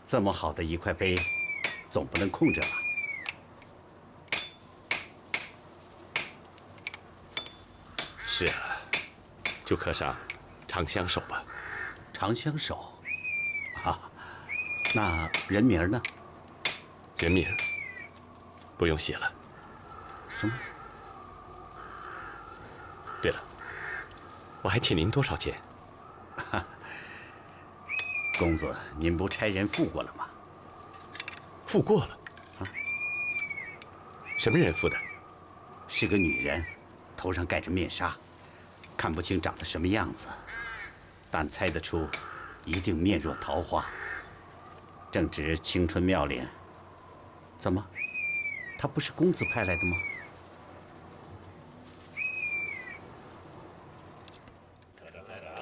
这么好的一块碑，总不能空着吧？
是啊，就刻上“长相守”吧。
长相守，啊，那人名呢？
人名不用写了。
什么？
对了，我还欠您多少钱？
公子，您不差人付过了吗？
付过了。啊？什么人付的？
是个女人，头上盖着面纱，看不清长得什么样子，但猜得出，一定面若桃花，正值青春妙龄。怎么，她不是公子派来的吗？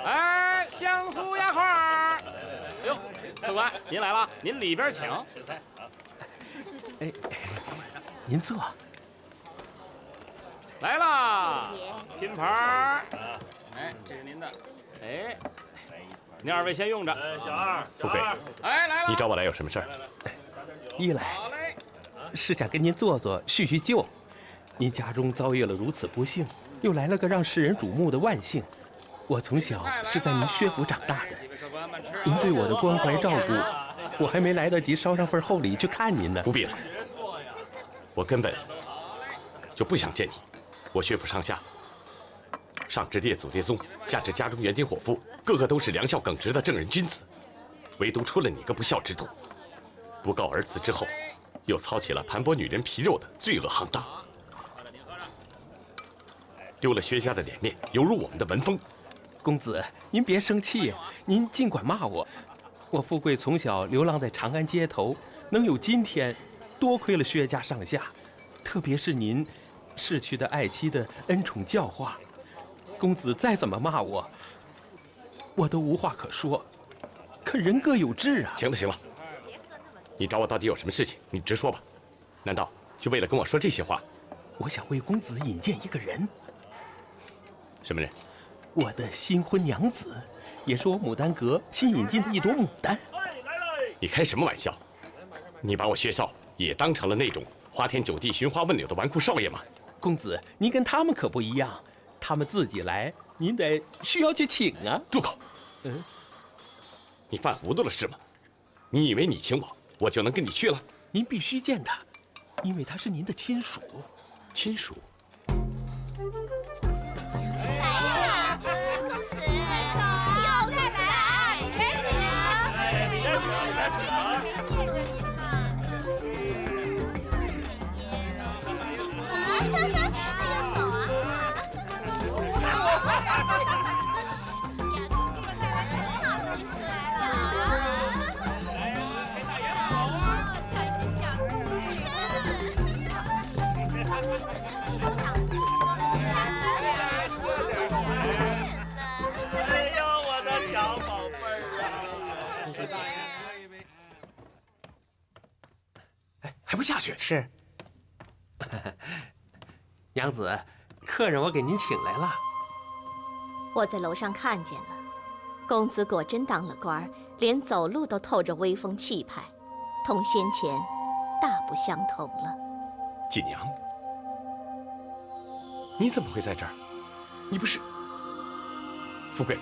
哎，香酥鸭块儿。哎呦，客官，您来了，您里边请。
哎，您坐。
来啦，拼盘儿。哎，这是您的。哎，您二位先用着。
小二，
富贵，
哎，来了。
你找我来有什么事儿？
一来是想跟您坐坐叙叙旧。您家中遭遇了如此不幸，又来了个让世人瞩目的万幸，我从小是在您薛府长大的，您对我的关怀照顾，我还没来得及捎上份厚礼去看您呢。
不必了，我根本就不想见你。我薛府上下，上至列祖列宗，下至家中园丁伙夫，个个都是良孝耿直的正人君子，唯独出了你个不孝之徒。不告而辞之后，又操起了盘剥女人皮肉的罪恶行当，丢了薛家的脸面，犹如我们的门风。
公子，您别生气，您尽管骂我。我富贵从小流浪在长安街头，能有今天，多亏了薛家上下，特别是您逝去的爱妻的恩宠教化。公子再怎么骂我，我都无话可说。可人各有志啊。
行了行了，你找我到底有什么事情？你直说吧。难道就为了跟我说这些话？
我想为公子引荐一个人。
什么人？
我的新婚娘子，也是我牡丹阁新引进的一朵牡丹。
你开什么玩笑？你把我薛少也当成了那种花天酒地、寻花问柳的纨绔少爷吗？
公子，您跟他们可不一样，他们自己来，您得需要去请啊。
住口！你犯糊涂了是吗？你以为你请我，我就能跟你去了？
您必须见他，因为他是您的亲属。
亲属？
还不下去？是。娘子，客人我给您请来了。
我在楼上看见了，公子果真当了官，连走路都透着威风气派，同先前大不相同了。
锦娘，你怎么会在这儿？你不是富贵？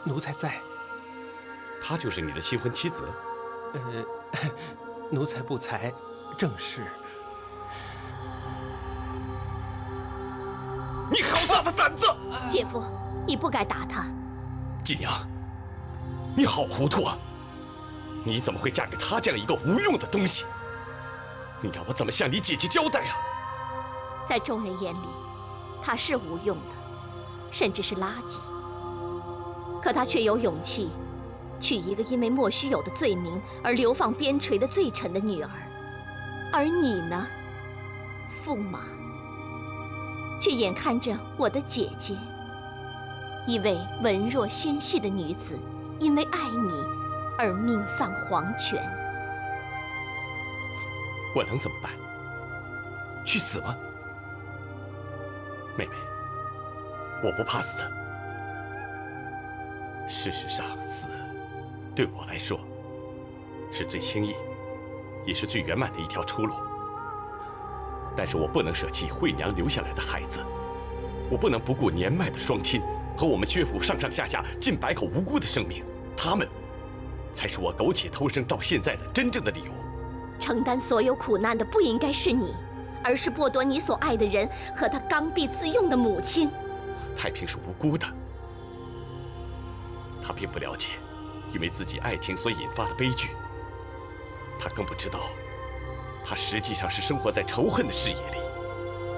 奴才在。
她就是你的新婚妻子？
奴才不才，正是。
你好大的胆子！
姐夫，你不该打他。
锦娘，你好糊涂啊！你怎么会嫁给他这样一个无用的东西？你让我怎么向你姐姐交代啊？
在众人眼里，他是无用的，甚至是垃圾。可他却有勇气娶一个因为莫须有的罪名而流放边陲的罪臣的女儿，而你呢，驸马，却眼看着我的姐姐，一位文弱纤细的女子，因为爱你而命丧黄泉。
我能怎么办？去死吗？妹妹，我不怕死。事实上，死对我来说是最轻易，也是最圆满的一条出路。但是我不能舍弃惠娘留下来的孩子，我不能不顾年迈的双亲和我们薛府上上下下近百口无辜的生命，他们才是我苟且偷生到现在的真正的理由。
承担所有苦难的不应该是你，而是剥夺你所爱的人和他刚愎自用的母亲。
太平是无辜的，他并不了解因为自己爱情所引发的悲剧，他更不知道他实际上是生活在仇恨的视野里。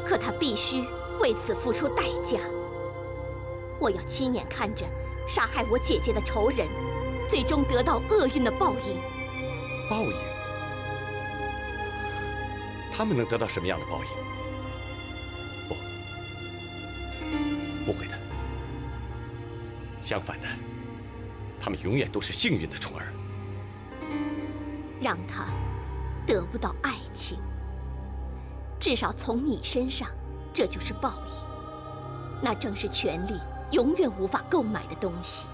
可他必须为此付出代价。我要亲眼看着杀害我姐姐的仇人最终得到厄运的报应。
报应？他们能得到什么样的报应？不会的。相反的，他们永远都是幸运的宠儿。
让他得不到爱情，至少从你身上，这就是报应。那正是权力永远无法购买的东西。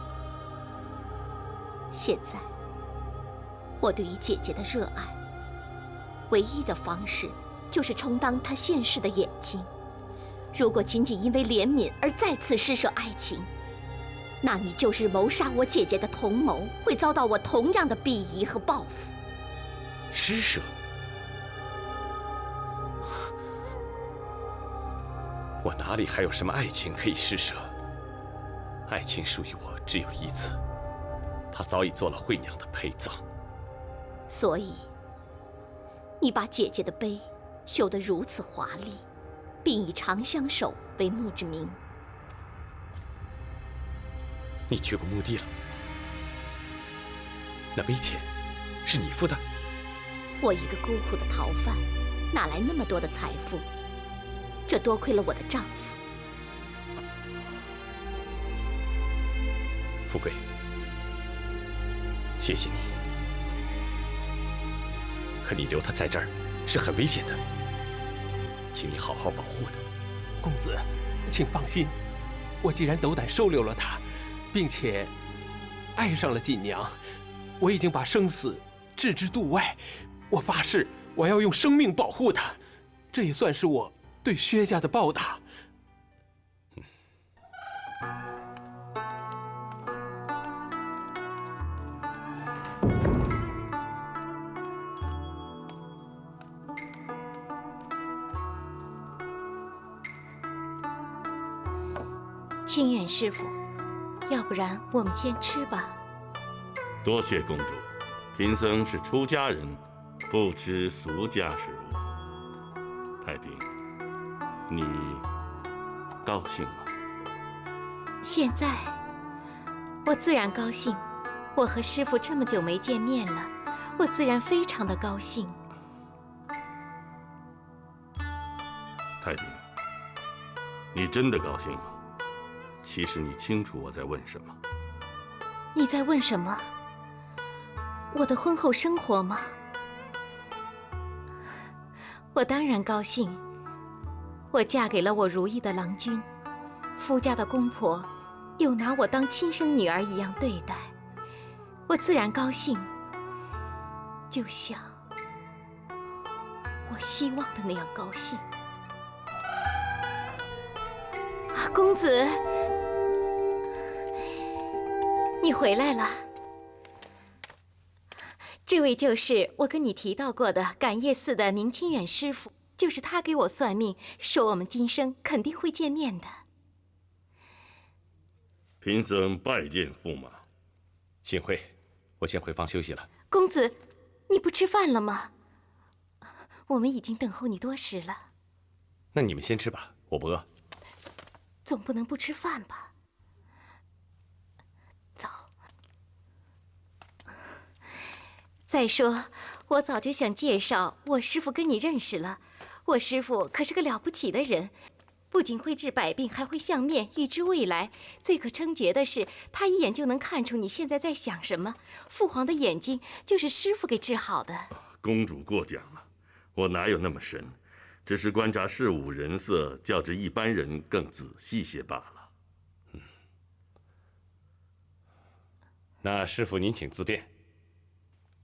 现在，我对于姐姐的热爱，唯一的方式就是充当她现世的眼睛。如果仅仅因为怜悯而再次施舍爱情，那你就是谋杀我姐姐的同谋，会遭到我同样的鄙夷和报复。
施舍？我哪里还有什么爱情可以施舍？爱情属于我只有一次，它早已做了惠娘的陪葬。
所以，你把姐姐的碑绣得如此华丽，并以长相守为墓志铭。
你去过墓地了？那碑钱是你付的？
我一个孤苦的逃犯，哪来那么多的财富？这多亏了我的丈夫。
富贵，谢谢你。可你留他在这儿是很危险的，请你好好保护他。
公子，请放心，我既然斗胆收留了他，并且爱上了锦娘，我已经把生死置之度外。我发誓，我要用生命保护他，这也算是我对薛家的报答。
清远师傅，要不然我们先吃吧。
多谢公主，贫僧是出家人，不吃俗家食物。太平，你高兴吗？
现在，我自然高兴。我和师傅这么久没见面了，我自然非常的高兴。
太平，你真的高兴吗？其实你清楚我在问什么。
你在问什么？我的婚后生活吗？我当然高兴。我嫁给了我如意的郎君，夫家的公婆又拿我当亲生女儿一样对待，我自然高兴。就像我希望的那样高兴。啊，公子，你回来了。这位就是我跟你提到过的感业寺的明清远师傅，就是他给我算命，说我们今生肯定会见面的。
贫僧拜见驸马。
幸会，我先回房休息了。
公子，你不吃饭了吗？我们已经等候你多时了。
那你们先吃吧，我不饿。
总不能不吃饭吧？走。再说，我早就想介绍我师傅跟你认识了。我师傅可是个了不起的人，不仅会治百病，还会相面，预知未来。最可称绝的是，他一眼就能看出你现在在想什么。父皇的眼睛就是师傅给治好的。
公主过奖了，我哪有那么神，只是观察事物人色，较之一般人更仔细些罢了。
那师傅您请自便，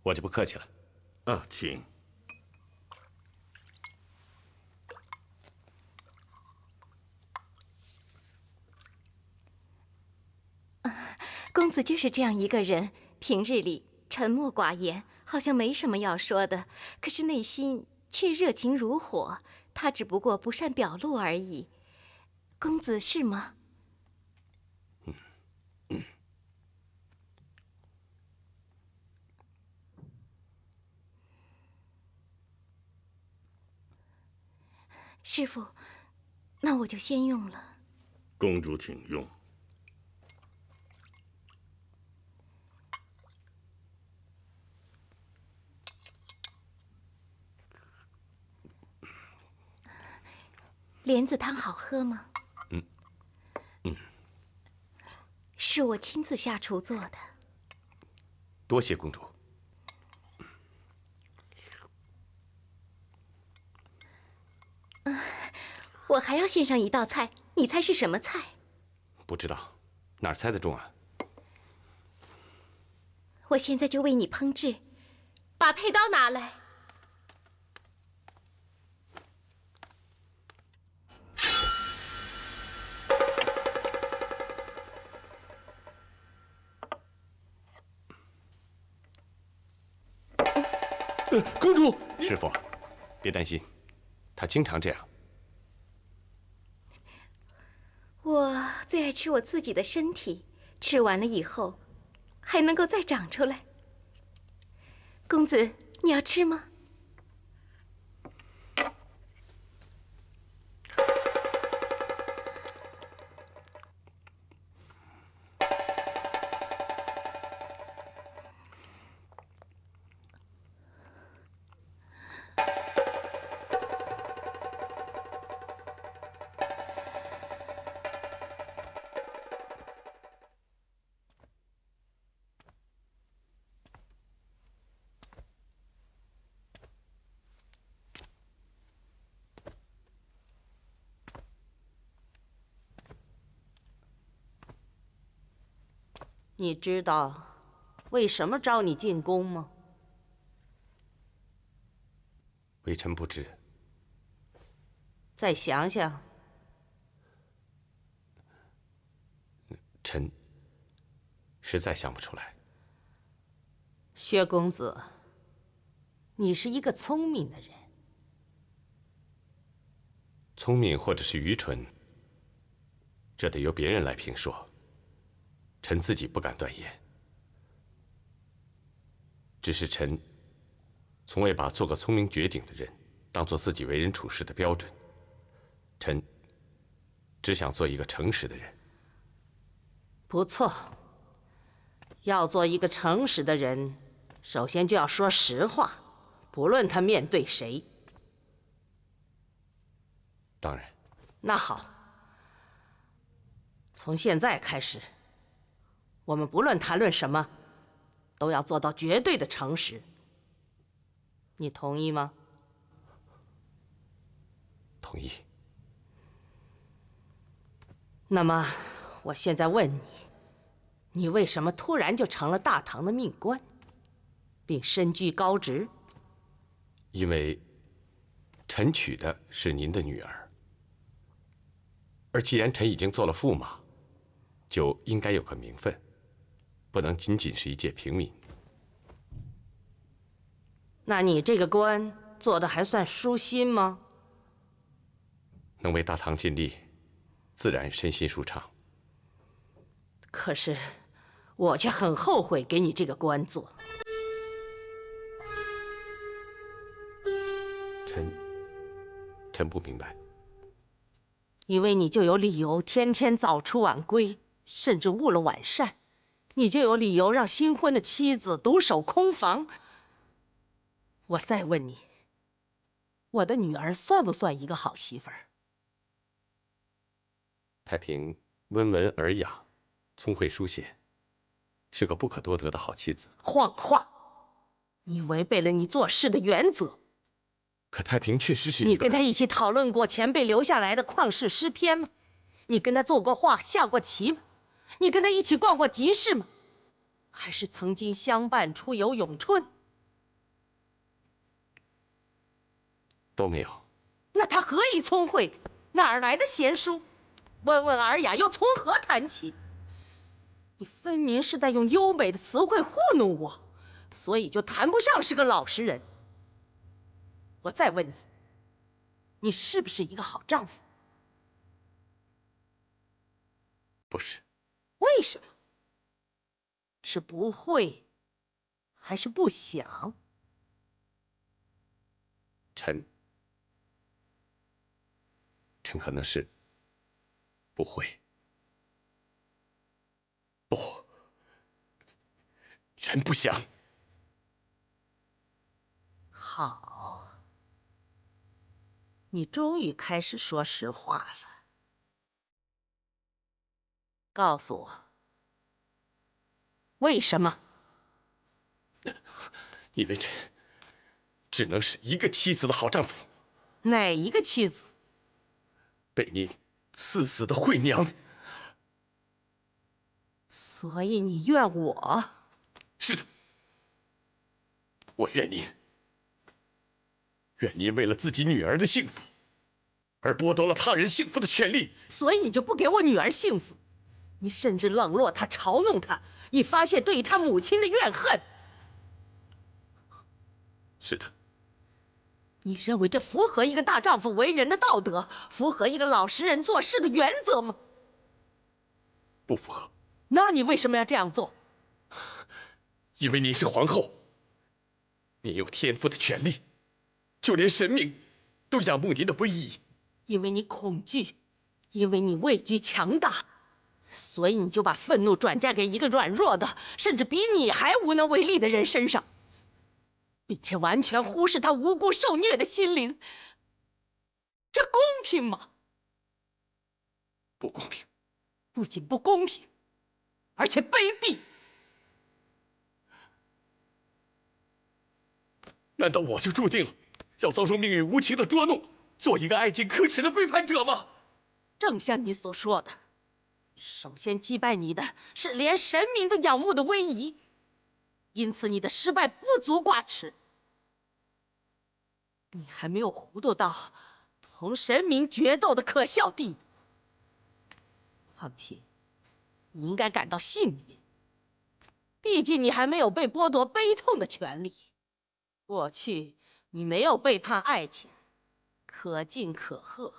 我就不客气了。
啊，请。
公子就是这样一个人，平日里沉默寡言，好像没什么要说的，可是内心却热情如火。他只不过不善表露而已。公子是吗？师傅，那我就先用了。
公主请用。
莲子汤好喝吗？是我亲自下厨做的。
多谢公主。
我还要献上一道菜，你猜是什么菜？
不知道，哪儿猜得中啊？
我现在就为你烹制，把佩刀拿来。
公主，
师傅，别担心，他经常这样。
我最爱吃我自己的身体，吃完了以后还能够再长出来。公子，你要吃吗？
你知道为什么召你进宫吗？
微臣不知。
再想想。
臣实在想不出来。
薛公子，你是一个聪明的人。
聪明或者是愚蠢，这得由别人来评说。臣自己不敢断言。只是臣从未把做个聪明绝顶的人当做自己为人处事的标准。臣只想做一个诚实的人。
不错。要做一个诚实的人，首先就要说实话，不论他面对谁。
当然。
那好，从现在开始，我们不论谈论什么，都要做到绝对的诚实。你同意吗？
同意。
那么，我现在问你，你为什么突然就成了大唐的命官，并身居高职？
因为臣娶的是您的女儿。而既然臣已经做了驸马，就应该有个名分，不能仅仅是一介平民。
那你这个官做得还算舒心吗？
能为大唐尽力，自然身心舒畅。
可是，我却很后悔给你这个官做。
臣不明白。
因为你就有理由天天早出晚归，甚至误了晚膳，你就有理由让新婚的妻子独守空房。我再问你，我的女儿算不算一个好媳妇儿？
太平温文尔雅，聪慧书写，是个不可多得的好妻子。
谎话！你违背了你做事的原则。
可太平确实是
你跟他一起讨论过前辈留下来的旷世诗篇吗？你跟他做过画、下过棋吗？你跟他一起逛过集市吗？还是曾经相伴出游咏春？
都没有。
那他何以聪慧？哪儿来的闲书？温文尔雅又从何谈起？你分明是在用优美的词汇糊弄我，所以就谈不上是个老实人。我再问你，你是不是一个好丈夫？
不是。
为什么？是不会，还是不想？
臣可能是不会。不，臣不想。
好。你终于开始说实话了。告诉我，为什么？
因为臣只能是一个妻子的好丈夫。
哪一个妻子？
被您赐死的惠娘。
所以你怨我？
是的，我怨您。愿您为了自己女儿的幸福，而剥夺了他人幸福的权利。
所以你就不给我女儿幸福，你甚至冷落她、嘲弄她，以发泄对她母亲的怨恨。
是的。
你认为这符合一个大丈夫为人的道德，符合一个老实人做事的原则吗？
不符合。
那你为什么要这样做？
因为您是皇后，您有天赋的权利，就连神明都仰慕您的威仪。
因为你恐惧，因为你畏惧强大，所以你就把愤怒转嫁给一个软弱的，甚至比你还无能为力的人身上，并且完全忽视他无辜受虐的心灵。这公平吗？
不公平。
不仅不公平，而且卑鄙。
难道我就注定了要遭受命运无情的捉弄，做一个爱情可耻的背叛者吗？
正像你所说的，首先击败你的是连神明都仰慕的威仪，因此你的失败不足挂齿。你还没有糊涂到同神明决斗的可笑地步。况且，你应该感到幸运，毕竟你还没有被剥夺悲痛的权利。过去你没有背叛爱情，可敬可贺。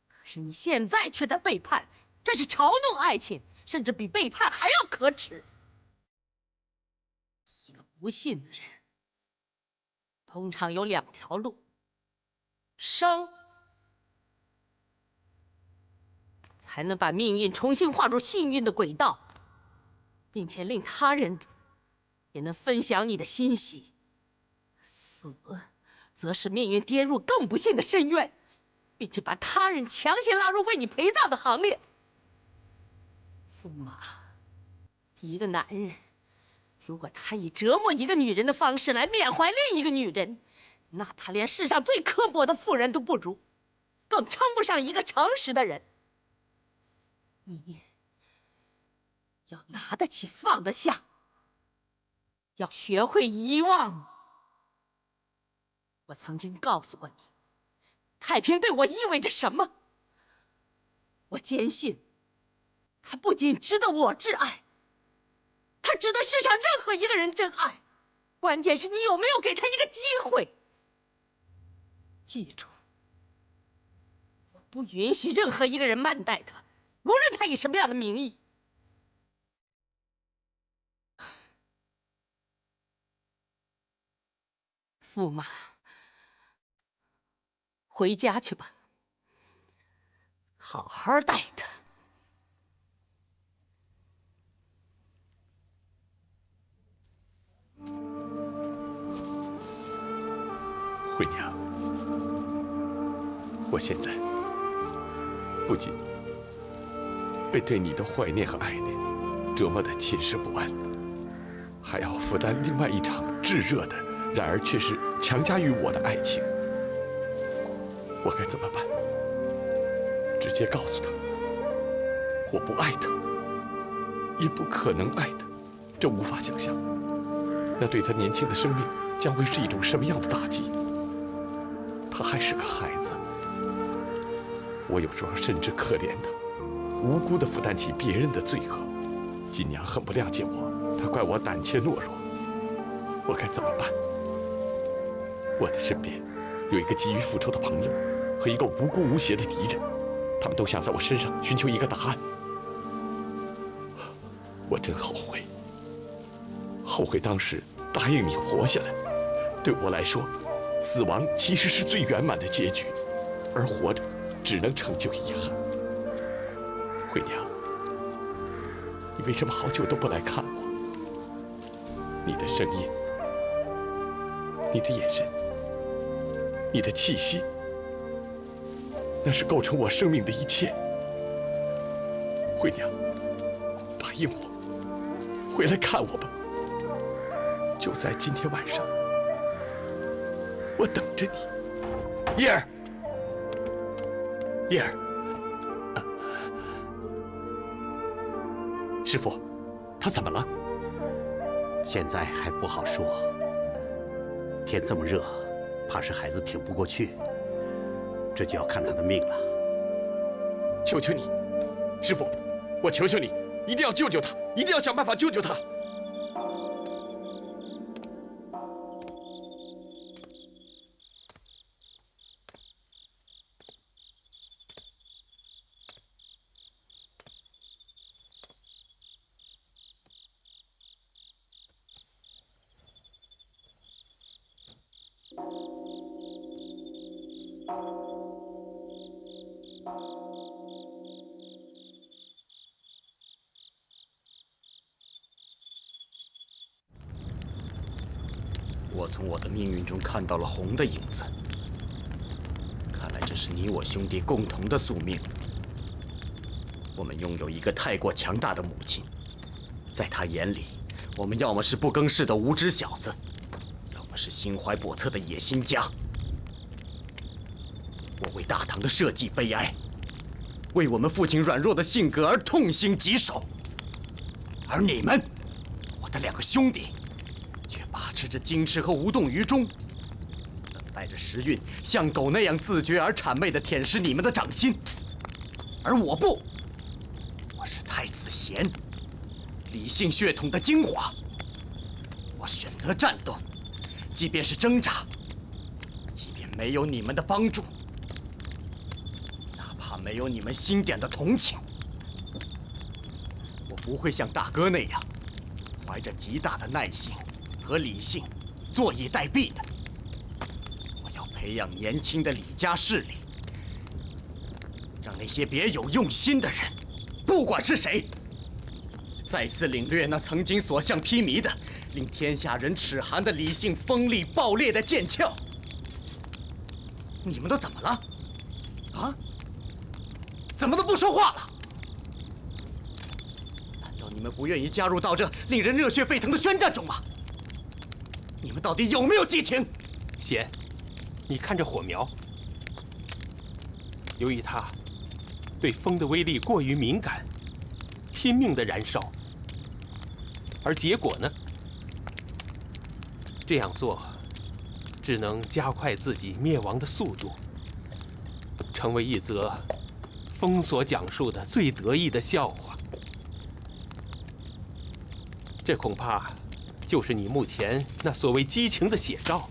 可是你现在却在背叛，这是嘲弄爱情，甚至比背叛还要可耻。一个不幸的人，通常有2条路：生，才能把命运重新划入幸运的轨道，并且令他人也能分享你的欣喜；死，则使命运跌入更不幸的深渊，并且把他人强行拉入为你陪葬的行列。驸马，一个男人，如果他以折磨一个女人的方式来缅怀另一个女人，那他连世上最刻薄的妇人都不如，更称不上一个诚实的人。你要拿得起放得下，要学会遗忘。我曾经告诉过你，太平对我意味着什么。我坚信，他不仅值得我挚爱，他值得世上任何一个人真爱。关键是你有没有给他一个机会。记住，我不允许任何一个人慢待他，无论他以什么样的名义。驸马，回家去吧，好好待他。
惠娘，我现在不仅被对你的怀念和爱恋折磨得寝食不安，还要负担另外一场炙热的，然而却是强加于我的爱情。我该怎么办？直接告诉他，我不爱他，也不可能爱他，这无法想象。那对他年轻的生命将会是一种什么样的打击？他还是个孩子，我有时候甚至可怜他，无辜地负担起别人的罪恶。锦娘很不谅解我，她怪我胆怯懦弱。我该怎么办？我的身边有一个急于复仇的朋友和一个无辜无邪的敌人，他们都想在我身上寻求一个答案。我真后悔，后悔当时答应你活下来。对我来说，死亡其实是最圆满的结局，而活着只能成就遗憾。惠娘，你为什么好久都不来看我？你的声音，你的眼神，你的气息，那是构成我生命的一切。惠娘，答应我，回来看我吧。就在今天晚上，我等着你。叶儿，叶儿，师父，他怎么了？
现在还不好说。天这么热，怕是孩子挺不过去，这就要看他的命了。
求求你，师父，我求求你，一定要救救他，一定要想办法救救他。
我从我的命运中看到了红的影子，看来这是你我兄弟共同的宿命。我们拥有一个太过强大的母亲，在她眼里，我们要么是不更事的无知小子，要么是心怀叵测的野心家。我为大唐的社稷悲哀，为我们父亲软弱的性格而痛心疾首，而你们，我的2个兄弟，把持着矜持和无动于衷，等待着时运像狗那样自觉而谄媚地舔舐你们的掌心。而我不，我是太子贤，理性血统的精华。我选择战斗，即便是挣扎，即便没有你们的帮助，哪怕没有你们星点的同情，我不会像大哥那样，怀着极大的耐性和理性，坐以待毙的。我要培养年轻的李家势力，让那些别有用心的人，不管是谁，再次领略那曾经所向披靡的、令天下人齿寒的理性锋利爆裂的剑鞘。你们都怎么了？啊？怎么都不说话了？难道你们不愿意加入到这令人热血沸腾的宣战中吗？你们到底有没有激情？
贤，你看这火苗，由于它对风的威力过于敏感，拼命的燃烧，而结果呢？这样做只能加快自己灭亡的速度，成为一则风所讲述的最得意的笑话。这恐怕就是你目前那所谓激情的写照。